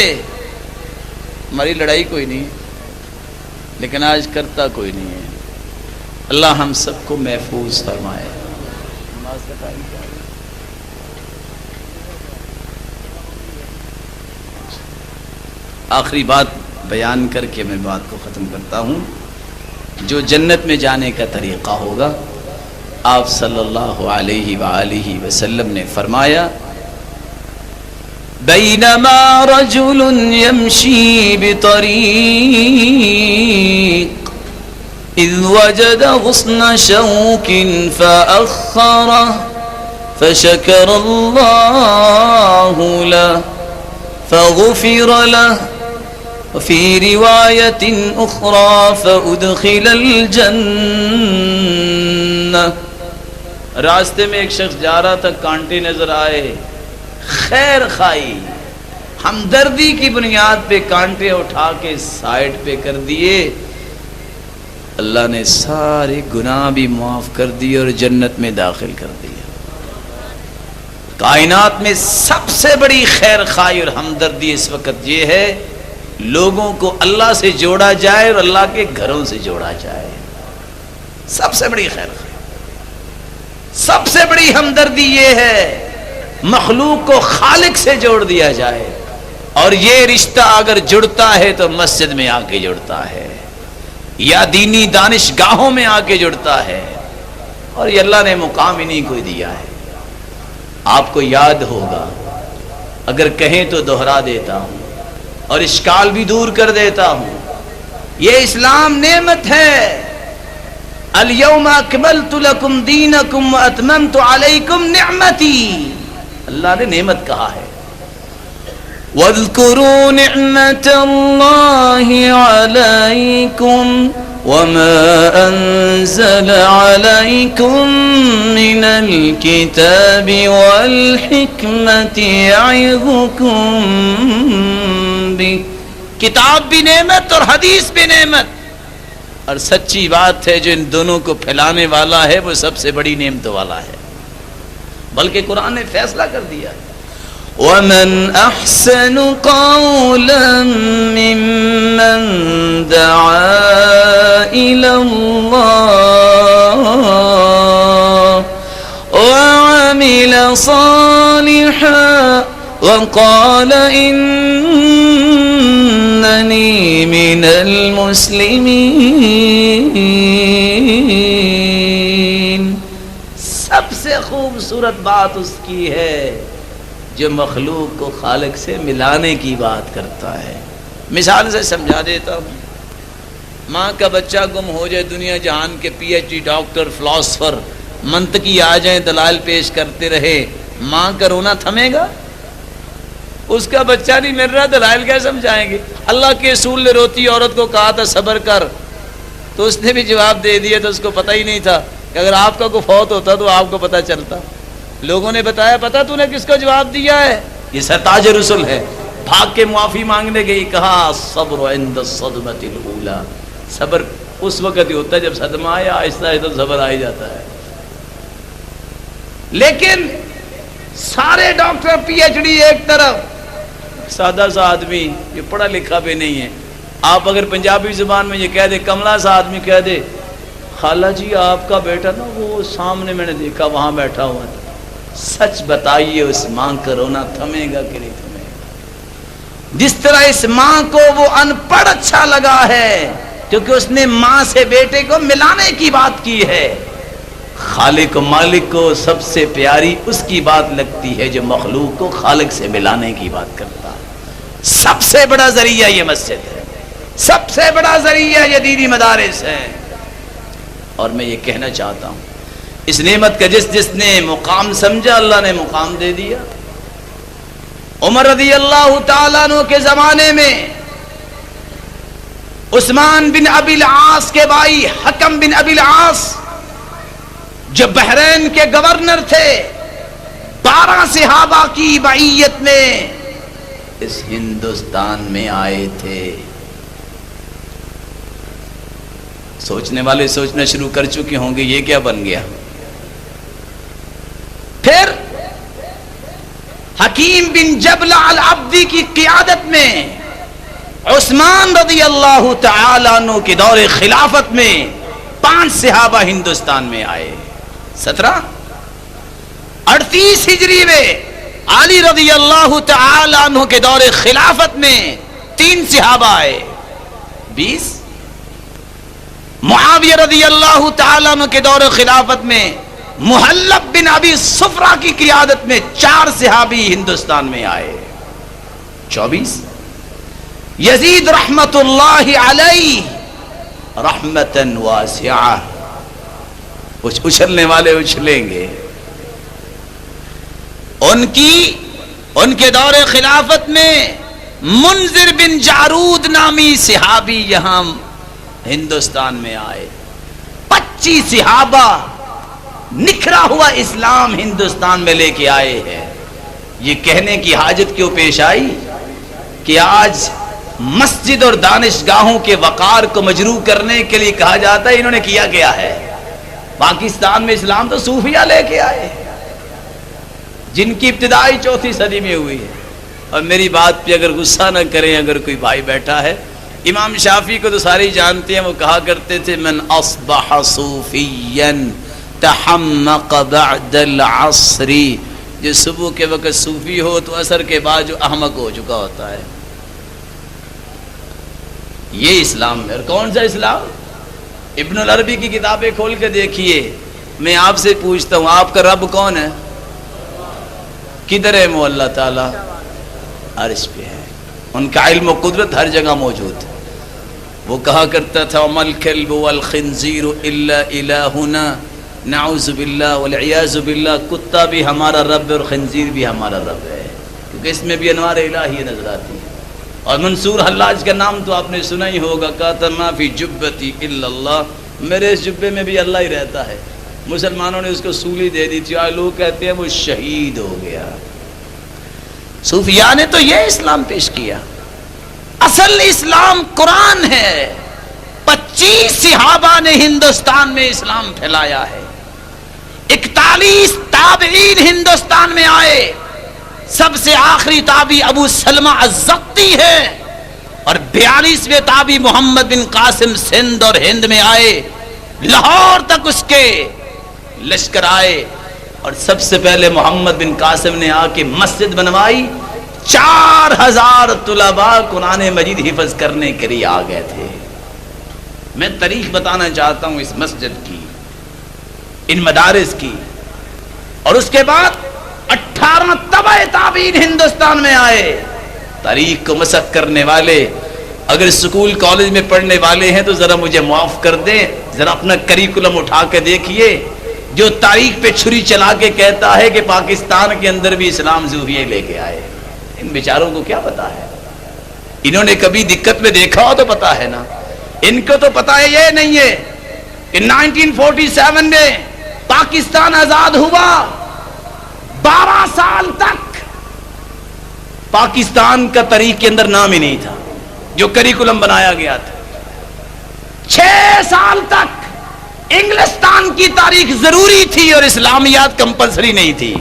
ہماری لڑائی کوئی نہیں لیکن آج کرتا کوئی نہیں ہے. اللہ ہم سب کو محفوظ فرمائے. آخری بات بیان کر کے میں بات کو ختم کرتا ہوں. جو جنت میں جانے کا طریقہ ہوگا، آپ صلی اللہ علیہ وآلہ وسلم نے فرمایا بینما رجل یمشی بطریق اذ وجد غصن شوک فأخره فشکر اللہ له فغفر له وفي رواية أخرى فأدخل الجنة. راستے میں ایک شخص جا رہا تھا، کانٹے نظر آئے، خیر خائی ہمدردی کی بنیاد پہ کانٹے اٹھا کے سائڈ پہ کر دیے. اللہ نے سارے گناہ بھی معاف کر دیے اور جنت میں داخل کر دیا. کائنات میں سب سے بڑی خیر خائی اور ہمدردی اس وقت یہ ہے لوگوں کو اللہ سے جوڑا جائے اور اللہ کے گھروں سے جوڑا جائے. سب سے بڑی خیر خائی، سب سے بڑی ہمدردی یہ ہے مخلوق کو خالق سے جوڑ دیا جائے. اور یہ رشتہ اگر جڑتا ہے تو مسجد میں آ کے جڑتا ہے یا دینی دانش گاہوں میں آ کے جڑتا ہے، اور یہ اللہ نے مقام انہیں کو دیا ہے. آپ کو یاد ہوگا، اگر کہیں تو دہرا دیتا ہوں اور اشکال بھی دور کر دیتا ہوں. یہ اسلام نعمت ہے. الیوم اکملت لکم دینکم واتممت علیکم نعمتی، اللہ نے نعمت کہا ہے. واذکروا نعمت اللہ علیکم وما انزل علیکم من الکتاب والحکمت یعظکم بھی. کتاب بھی نعمت اور حدیث بھی نعمت. اور سچی بات ہے جو ان دونوں کو پھیلانے والا ہے وہ سب سے بڑی نعمتوں والا ہے. بلکہ قرآن نے فیصلہ کر دیا وَمَنْ أَحْسَنُ قَوْلًا مِّمَّنْ دَعَا إِلَى اللَّهِ وَعَمِلَ صَالِحًا وَقَالَ إِنَّنِي مِنَ الْمُسْلِمِينَ. سب سے خوبصورت بات اس کی ہے جو مخلوق کو خالق سے ملانے کی بات کرتا ہے. مثال سے سمجھا دیتا ہوں. ماں کا بچہ گم ہو جائے، دنیا جہان کے P H D doctor philosopher منطقی آ جائیں دلائل پیش کرتے رہے، ماں کا رونا تھمے گا؟ اس کا بچہ نہیں مل رہا، دلائل کیا سمجھائیں گے؟ اللہ کے رسول نے روتی عورت کو کہا تھا صبر کر، تو اس نے بھی جواب دے دیا. تو اس کو پتہ ہی نہیں تھا کہ اگر آپ کا کوئی فوت ہوتا تو آپ کو پتہ چلتا. لوگوں نے بتایا پتہ تو نے کس کو جواب دیا ہے؟ یہ سرتاج رسل ہے. بھاگ کے معافی مانگنے گئی، کہا صبر عند الصدمۃ الاولی. صبر اس وقت ہی ہوتا ہے جب صدمہ آئے، آہستہ آہستہ صبر آ ہی جاتا ہے. لیکن سارے ڈاکٹر پی ایچ ڈی ایک طرف، سادہ سا آدمی یہ پڑھا لکھا بھی نہیں ہے. آپ اگر پنجابی زبان میں یہ کہہ دے، کملا سا آدمی کہہ دے خالہ جی آپ کا بیٹا نا وہ سامنے میں نے دیکھا وہاں بیٹھا ہوا تھا، سچ بتائیے اس ماں کا رونا تھمے گا کہ نہیں تھمے گا؟ جس طرح اس ماں کو وہ ان پڑھ اچھا لگا ہے کیونکہ اس نے ماں سے بیٹے کو ملانے کی بات کی ہے. خالق و مالک کو سب سے پیاری اس کی بات لگتی ہے جو مخلوق کو خالق سے ملانے کی بات کرتا ہے. سب سے بڑا ذریعہ یہ مسجد ہے، سب سے بڑا ذریعہ یہ دینی مدارس ہے. اور میں یہ کہنا چاہتا ہوں اس نعمت کا جس نے مقام سمجھا اللہ نے مقام دے دیا. عمر رضی اللہ تعالیٰ عنہ کے زمانے میں عثمان بن ابی العاص کے بھائی حکم بن ابی العاص جو بحرین کے گورنر تھے 12 صحابہ کی معیت میں اس ہندوستان میں آئے تھے. سوچنے والے سوچنا شروع کر چکے ہوں گے یہ کیا بن گیا. پھر حکیم بن جبلہ العبدی کی قیادت میں عثمان رضی اللہ تعالی عنہ کے دور خلافت میں 5 صحابہ ہندوستان میں آئے. 38 ہجری میں علی رضی اللہ تعالی عنہ کے دور خلافت میں 3 صحابہ آئے. 20 معاویہ رضی اللہ تعالی عنہ کے دور خلافت میں محلب بن ابی صفرہ کی قیادت میں 4 صحابی ہندوستان میں آئے. 24 یزید رحمت اللہ علیہ رحمتاً واسعہ. اچھلنے والے اچھلیں گے. ان کے دور خلافت میں منذر بن جارود نامی صحابی یہاں ہندوستان میں آئے. 25 صحابہ نکھرا ہوا اسلام ہندوستان میں لے کے آئے ہیں. یہ کہنے کی حاجت کیوں پیش آئی کہ آج مسجد اور دانشگاہوں کے وقار کو مجروح کرنے کے لیے کہا جاتا ہے انہوں نے کیا گیا ہے. پاکستان میں اسلام تو صوفیہ لے کے آئے جن کی ابتدائی 4 صدی میں ہوئی ہے. اور میری بات پہ اگر غصہ نہ کریں اگر کوئی بھائی بیٹھا ہے, امام شافعی کو تو سارے جانتے ہیں, وہ کہا کرتے تھے من اصبح صوفیا تحمق بعد العصر. جو صبح کے وقت صوفی ہو تو عصر کے بعد جو احمق ہو چکا ہوتا ہے. یہ اسلام ہے. اور کون سا اسلام؟ ابن العربی کی کتابیں کھول کے دیکھیے. میں آپ سے پوچھتا ہوں آپ کا رب کون ہے؟ کدھر ہے وہ؟ اللہ تعالیٰ عرش پہ ہے. ان کا علم و قدرت ہر جگہ موجود ہے. وہ کہا کرتا تھا وَمَا الْكَلْبُ وَالْخِنْزِيرُ إِلَّا إِلَٰهُنَا نَعُوذُ بِاللَّهِ وَالْعِيَاذُ بِاللَّهِ. کتا بھی ہمارا رب ہے اور خنزیر بھی ہمارا رب ہے, کیونکہ اس میں بھی انوار الہی نظر آتی ہے. اور منصور حلاج کا نام تو آپ نے سنا ہی ہوگا. کہتا مَا فِي جُبَّتِي إِلَّا اللَّهُ. میرے اس جبے میں بھی اللہ ہی رہتا ہے. مسلمانوں نے اس کو سولی دے دی تھی, لوگ کہتے ہیں وہ شہید ہو گیا. صوفیاء نے تو یہ اسلام پیش کیا. اصل اسلام قرآن ہے. 25 صحابہ نے ہندوستان میں اسلام پھیلایا ہے. 41 تابعین ہندوستان میں آئے. سب سے آخری تابعی ابو سلمہ الزقتی ہے, اور 42ویں تابعی محمد بن قاسم سندھ اور ہند میں آئے. لاہور تک اس کے لشکر آئے, اور سب سے پہلے محمد بن قاسم نے آ کے مسجد بنوائی. 4000 طلباء قرآن مجید حفظ کرنے کے لیے آ گئے تھے. میں تاریخ بتانا چاہتا ہوں اس مسجد کی, ان مدارس کی. اور اس کے بعد 18 تبع تابعین ہندوستان میں آئے. تاریخ کو مسخ کرنے والے اگر اسکول کالج میں پڑھنے والے ہیں تو ذرا مجھے معاف کر دیں, ذرا اپنا کریکولم اٹھا کے دیکھیے. جو تاریخ پہ چھری چلا کے کہتا ہے کہ پاکستان کے اندر بھی اسلام صوفیہ لے کے آئے, ان بیچاروں کو کیا پتا ہے؟ انہوں نے کبھی دقت میں دیکھا ہو تو پتا ہے نا. ان کو تو پتا ہے یہ نہیں ہے کہ 1947 میں پاکستان آزاد ہوا. 12 سال تک پاکستان کا تاریخ کے اندر نام ہی نہیں تھا جو کریکولم بنایا گیا تھا. 6 سال تک انگلستان کی تاریخ ضروری تھی اور اسلامیات کمپلسری نہیں تھی.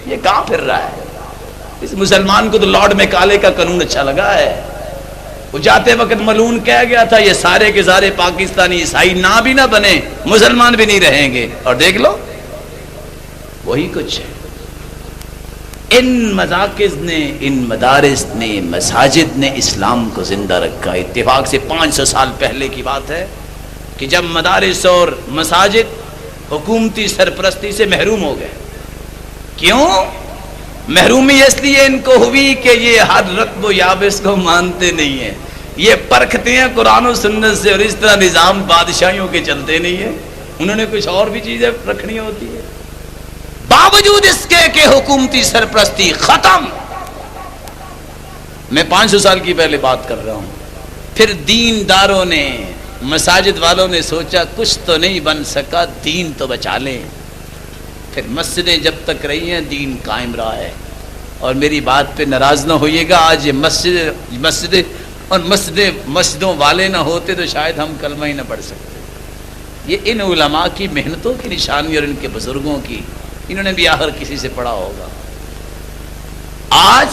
یہ کہاں پھر رہا ہے؟ اس مسلمان کو تو لارڈ میکالے کا قانون اچھا لگا ہے. وہ جاتے وقت ملون کہہ گیا تھا یہ سارے کے سارے پاکستانی عیسائی نہ بھی نہ بنے مسلمان بھی نہیں رہیں گے, اور دیکھ لو وہی کچھ ہے. ان مراکز نے, ان مدارس نے, مساجد نے اسلام کو زندہ رکھا. اتفاق سے 500 سال پہلے کی بات ہے کہ جب مدارس اور مساجد حکومتی سرپرستی سے محروم ہو گئے. کیوں محرومی؟ اس لیے ان کو ہوئی کہ یہ ہر رتب و یابس کو مانتے نہیں ہیں, یہ پرکھتے ہیں قرآن و سنت سے, اور اس طرح نظام بادشاہیوں کے چلتے نہیں ہیں. انہوں نے کچھ اور بھی چیزیں رکھنی ہوتی ہے. باوجود اس کے کہ حکومتی سرپرستی ختم. میں 500 سال کی پہلے بات کر رہا ہوں. پھر دینداروں نے، مساجد والوں نے سوچا کچھ تو نہیں بن سکا، دین تو بچا لیں. پھر مسجدیں جب تک رہی ہیں دین قائم رہا ہے. اور میری بات پہ ناراض نہ ہوئیے گا، آج یہ مسجدیں اور مسجدوں والے نہ ہوتے تو شاید ہم کلمہ ہی نہ پڑھ سکتے. یہ ان علماء کی محنتوں کی نشانی اور ان کے بزرگوں کی، انہوں نے بھی آخر کسی سے پڑھا ہوگا. آج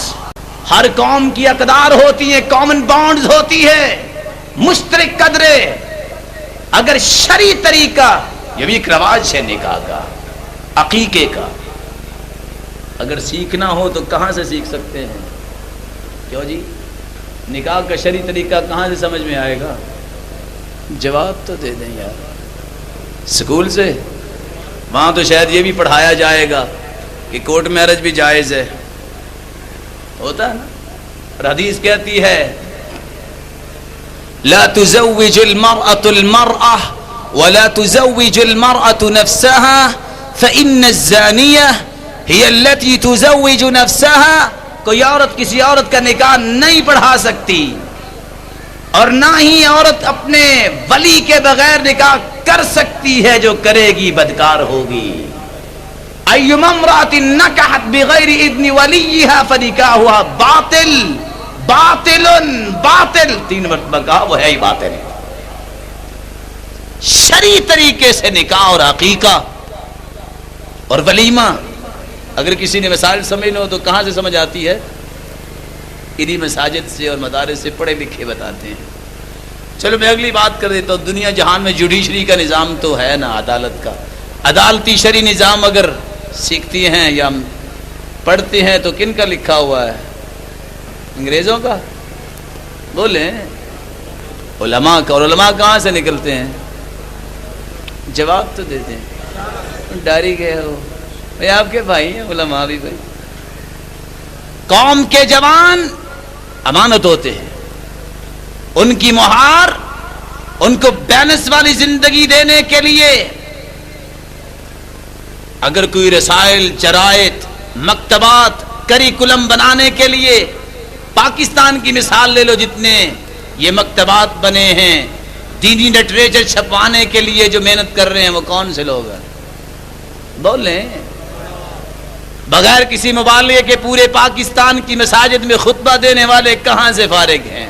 ہر قوم کی اقدار ہوتی ہیں، کامن بانڈز ہوتی ہے، مشترک قدرے. اگر شرعی طریقہ، یہ بھی ایک رواج ہے نکاح کا، عقیقے کا، اگر سیکھنا ہو تو کہاں سے سیکھ سکتے ہیں؟ کیوں جی؟ نکاح کا شرعی طریقہ کہاں سے سمجھ میں آئے گا؟ جواب تو دے دیں یار. سکول سے؟ وہاں تو شاید یہ بھی پڑھایا جائے گا کہ کورٹ میرج بھی جائز ہے. ہوتا ہے نا. اور حدیث کہتی ہے لا تزوج المرأة المرأة ولا تزوج المرأة نفسها فإن الزانية هي التي تزوج نفسها. کوئی عورت کسی عورت کا نکاح نہیں پڑھا سکتی اور نہ ہی عورت اپنے ولی کے بغیر نکاح کر سکتی ہے، جو کرے گی بدکار ہوگی. ایما امرأة نکحت بغیر اذن ولیها فنکاحها باطل باطل باطل. 3 مرتبہ کہا، وہ ہے ہی باطل. شرعی طریقے سے نکاح اور عقیقہ اور ولیمہ، اگر کسی نے مسائل سمجھنا ہو تو کہاں سے سمجھ آتی ہے؟ انہی مساجد سے اور مدارس سے پڑھے لکھے بتاتے ہیں. چلو میں اگلی بات کر دیتا ہوں. دنیا جہان میں جوڈیشری کا نظام تو ہے نا، عدالت کا. عدالتی شرعی نظام اگر سیکھتی ہیں یا پڑھتے ہیں تو کن کا لکھا ہوا ہے؟ انگریزوں کا؟ بولیں علماء کا. اور علماء کہاں سے نکلتے ہیں؟ جواب تو دیتے ہیں. ڈاری گئے ہو بھائی، آپ کے بھائی ہیں علماء بھی. بھائی قوم کے جوان امانت ہوتے ہیں، ان کی مہار، ان کو بیلنس والی زندگی دینے کے لیے اگر کوئی رسائل، جرائد، مکتبات، کریکولم بنانے کے لیے پاکستان کی مثال لے لو، جتنے یہ مکتبات بنے ہیں دینی لٹریچر چھپوانے کے لیے جو محنت کر رہے ہیں، وہ کون سے لوگ ہیں؟ بولیں. بغیر کسی مبالغے کے پورے پاکستان کی مساجد میں خطبہ دینے والے کہاں سے فارغ ہیں؟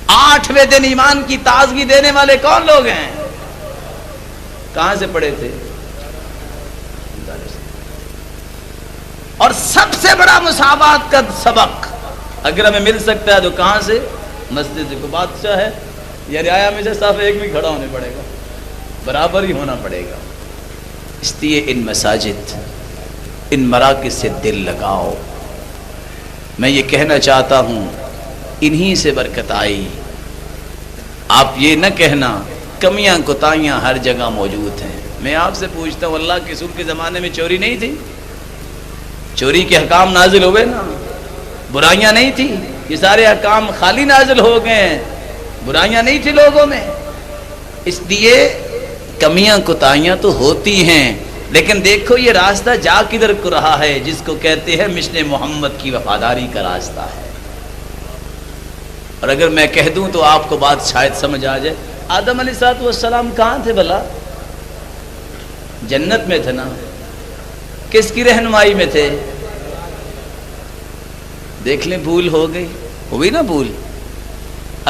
8ویں دن ایمان کی تازگی دینے والے کون لوگ ہیں؟ کہاں سے پڑھے تھے؟ اور سب سے بڑا مساوات کا سبق اگر ہمیں مل سکتا ہے تو کہاں سے؟ مسجد سے. کو بادشاہ ہے یا رعایا میں سے صف ایک میں کھڑا ہونے پڑے گا، برابر ہی ہونا پڑے گا. اس لیے ان مساجد، ان مراکز سے دل لگاؤ. میں یہ کہنا چاہتا ہوں انہی سے برکت آئی. آپ یہ نہ کہنا کمیاں کوتاہیاں ہر جگہ موجود ہیں. میں آپ سے پوچھتا ہوں، اللہ کے رسول کے زمانے میں چوری نہیں تھی؟ چوری کے حکام نازل ہوئے نا، برائیاں نہیں تھی؟ یہ سارے حکام خالی نازل ہو گئے ہیں، برائیاں نہیں تھی لوگوں میں. اس لیے کمیاں کوتاہیاں تو ہوتی ہیں، لیکن دیکھو یہ راستہ جا کدھر کو رہا ہے، جس کو کہتے ہیں مشن محمد کی وفاداری کا راستہ ہے. اور اگر میں کہہ دوں تو آپ کو بات شاید سمجھ آ جائے. آدم علیہ السلام کہاں تھے بھلا؟ جنت میں تھے نا. کس کی رہنمائی میں تھے؟ دیکھ لیں، بھول ہو گئی، ہوئی نا بھول.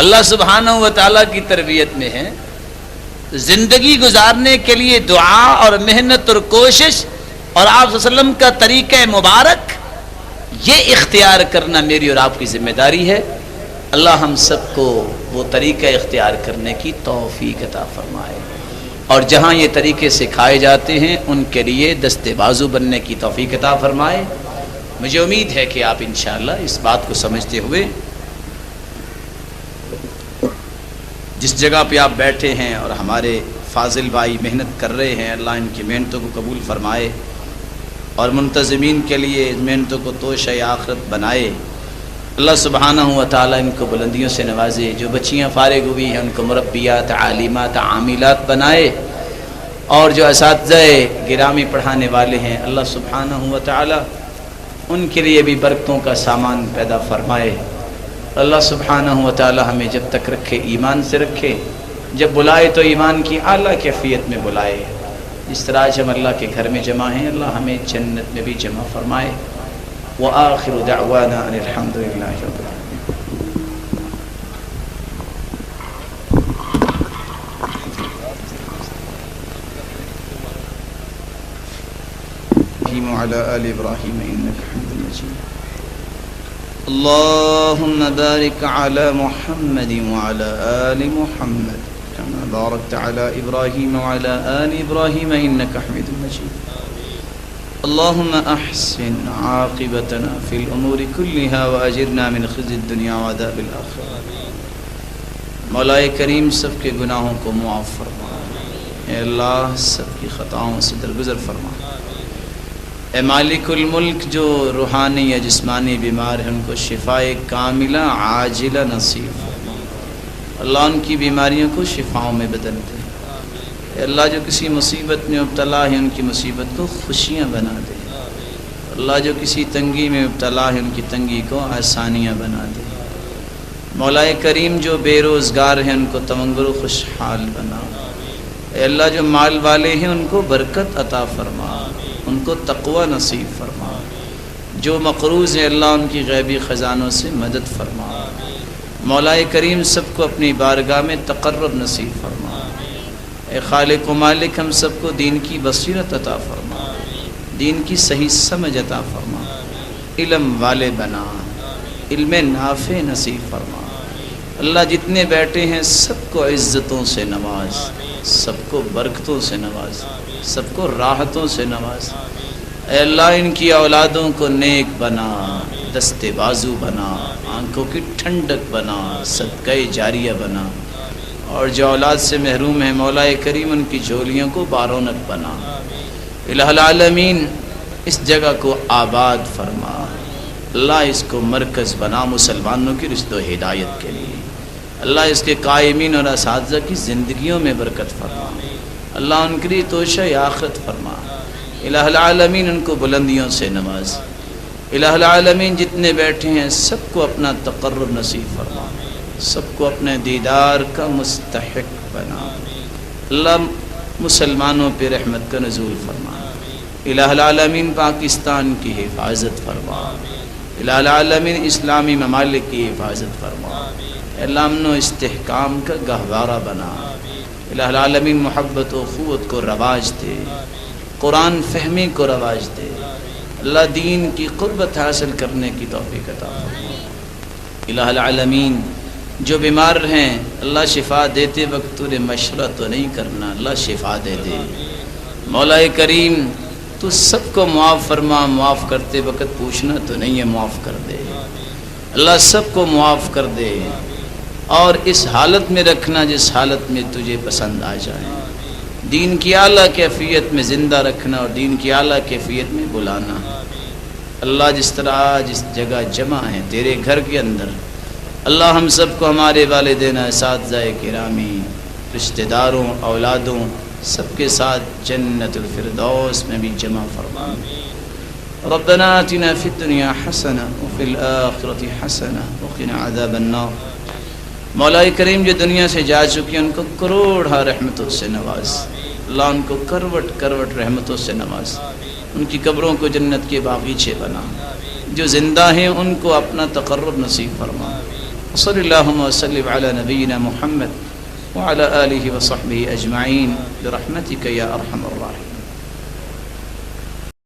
اللہ سبحانہ و تعالیٰ کی تربیت میں ہے. زندگی گزارنے کے لیے دعا اور محنت اور کوشش اور آپ صلی اللہ علیہ وسلم کا طریقہ مبارک یہ اختیار کرنا میری اور آپ کی ذمہ داری ہے. اللہ ہم سب کو وہ طریقہ اختیار کرنے کی توفیق عطا فرمائے، اور جہاں یہ طریقے سکھائے جاتے ہیں ان کے لیے دستے بازو بننے کی توفیق عطا فرمائے. مجھے امید ہے کہ آپ انشاءاللہ اس بات کو سمجھتے ہوئے جس جگہ پہ آپ بیٹھے ہیں اور ہمارے فاضل بھائی محنت کر رہے ہیں، اللہ ان کی محنتوں کو قبول فرمائے اور منتظمین کے لیے محنتوں کو توشہ آخرت بنائے. اللہ سبحانہ و تعالیٰ ان کو بلندیوں سے نوازے. جو بچیاں فارغ ہوئی ہیں ان کو مربیات، عالمات، عاملات بنائے، اور جو اساتذہ گرامی پڑھانے والے ہیں اللہ سبحانہ و تعالیٰ ان کے لیے بھی برکتوں کا سامان پیدا فرمائے. اللہ سبحانہ و تعالیٰ ہمیں جب تک رکھے ایمان سے رکھے، جب بلائے تو ایمان کی اعلیٰ کیفیت میں بلائے. جس طرح آج ہم اللہ کے گھر میں جمع ہیں اللہ ہمیں جنت میں بھی جمع فرمائے. وآخر دعوانا ان الحمد للہ رب العالمین. وعلى آل إبراهيم إنك حميد مجيد. اللهم بارك على محمد وعلى آل محمد كما باركت على إبراهيم وعلى آل إبراهيم إنك حميد مجيد. اللهم أحسن عاقبتنا في الأمور كلها وأجرنا من خزي الدنيا وعذاب الآخرة. مولا کریم سب کے گناہوں کو معاف فرما. اے اللہ سب کی خطاؤں سے درگزر فرما. اے مالک الملک جو روحانی یا جسمانی بیمار ہیں ان کو شفائے کاملہ عاجلہ نصیب فرما. اللہ ان کی بیماریوں کو شفاؤں میں بدل دے. اے اللہ جو کسی مصیبت میں مبتلا ہے ان کی مصیبت کو خوشیاں بنا دے. اللہ جو کسی تنگی میں مبتلا ہے ان کی تنگی کو آسانیاں بنا دے. مولا کریم جو بے روزگار ہیں ان کو تمنگر و خوشحال بنا. اے اللہ جو مال والے ہیں ان کو برکت عطا فرما، ان کو تقوی نصیب فرما. جو مقروض ہیں اللہ ان کی غیبی خزانوں سے مدد فرما. مولا کریم سب کو اپنی بارگاہ میں تقرب نصیب فرما. اے خالق و مالک ہم سب کو دین کی بصیرت عطا فرما، دین کی صحیح سمجھ عطا فرما. علم والے بنا، علم نافع نصیب فرما. اللہ جتنے بیٹھے ہیں سب کو عزتوں سے نواز، سب کو برکتوں سے نواز، سب کو راحتوں سے نواز. اے اللہ ان کی اولادوں کو نیک بنا، دست بازو بنا، آنکھوں کی ٹھنڈک بنا، صدقہ جاریہ بنا. اور جو اولاد سے محروم ہیں مولا کریم ان کی جھولیوں کو بارونق بنا. الہ العالمین اس جگہ کو آباد فرما. اللہ اس کو مرکز بنا مسلمانوں کی رشد و ہدایت کے لیے. اللہ اس کے قائمین اور اساتذہ کی زندگیوں میں برکت فرما. اللہ ان کے لیے توشہ آخرت فرما. الہ العالمین ان کو بلندیوں سے نواز. الہ العالمین جتنے بیٹھے ہیں سب کو اپنا تقرب نصیب فرما، سب کو اپنے دیدار کا مستحق بنا. اللہ مسلمانوں پہ رحمت کا نزول فرما. الہ العالمین پاکستان کی حفاظت فرما. الہ العالمین اسلامی ممالک کی حفاظت فرما. اللہ امن و استحکام کا گہوارہ بنا. الہ العالمین محبت و اخوت کو رواج دے، قرآن فہمی کو رواج دے. اللہ دین کی قربت حاصل کرنے کی توفیق عطا فرما. الہ العالمین جو بیمار ہیں اللہ شفا دیتے وقت تو مشورہ تو نہیں کرنا، اللہ شفا دے دے. مولا کریم تو سب کو معاف فرما، معاف کرتے وقت پوچھنا تو نہیں ہے، معاف کر دے. اللہ سب کو معاف کر دے اور اس حالت میں رکھنا جس حالت میں تجھے پسند آ جائے. دین کی اعلیٰ کیفیت میں زندہ رکھنا اور دین کی اعلیٰ کیفیت میں بلانا. اللہ جس طرح جس جگہ جمع ہیں تیرے گھر کے اندر، اللہ ہم سب کو ہمارے والدین، اساتذہ گرامی، رشتہ داروں، اولادوں سب کے ساتھ جنت الفردوس میں بھی جمع فرما. ربنا آتنا فی الدنیا حسنہ وفی الآخرۃ حسنہ وقنا عذاب النار. مولا کریم جو دنیا سے جا چکی ہیں ان کو کروڑا رحمتوں سے نواز. اللہ ان کو کروٹ کروٹ رحمتوں سے نواز. ان کی قبروں کو جنت کے باغیچے بنا. جو زندہ ہیں ان کو اپنا تقرب نصیب فرما. صلی اللہ وسلم علی نبینا محمد وعلی آلہ وصحبہ اجمعین برحمتک یا ارحم الراحمین.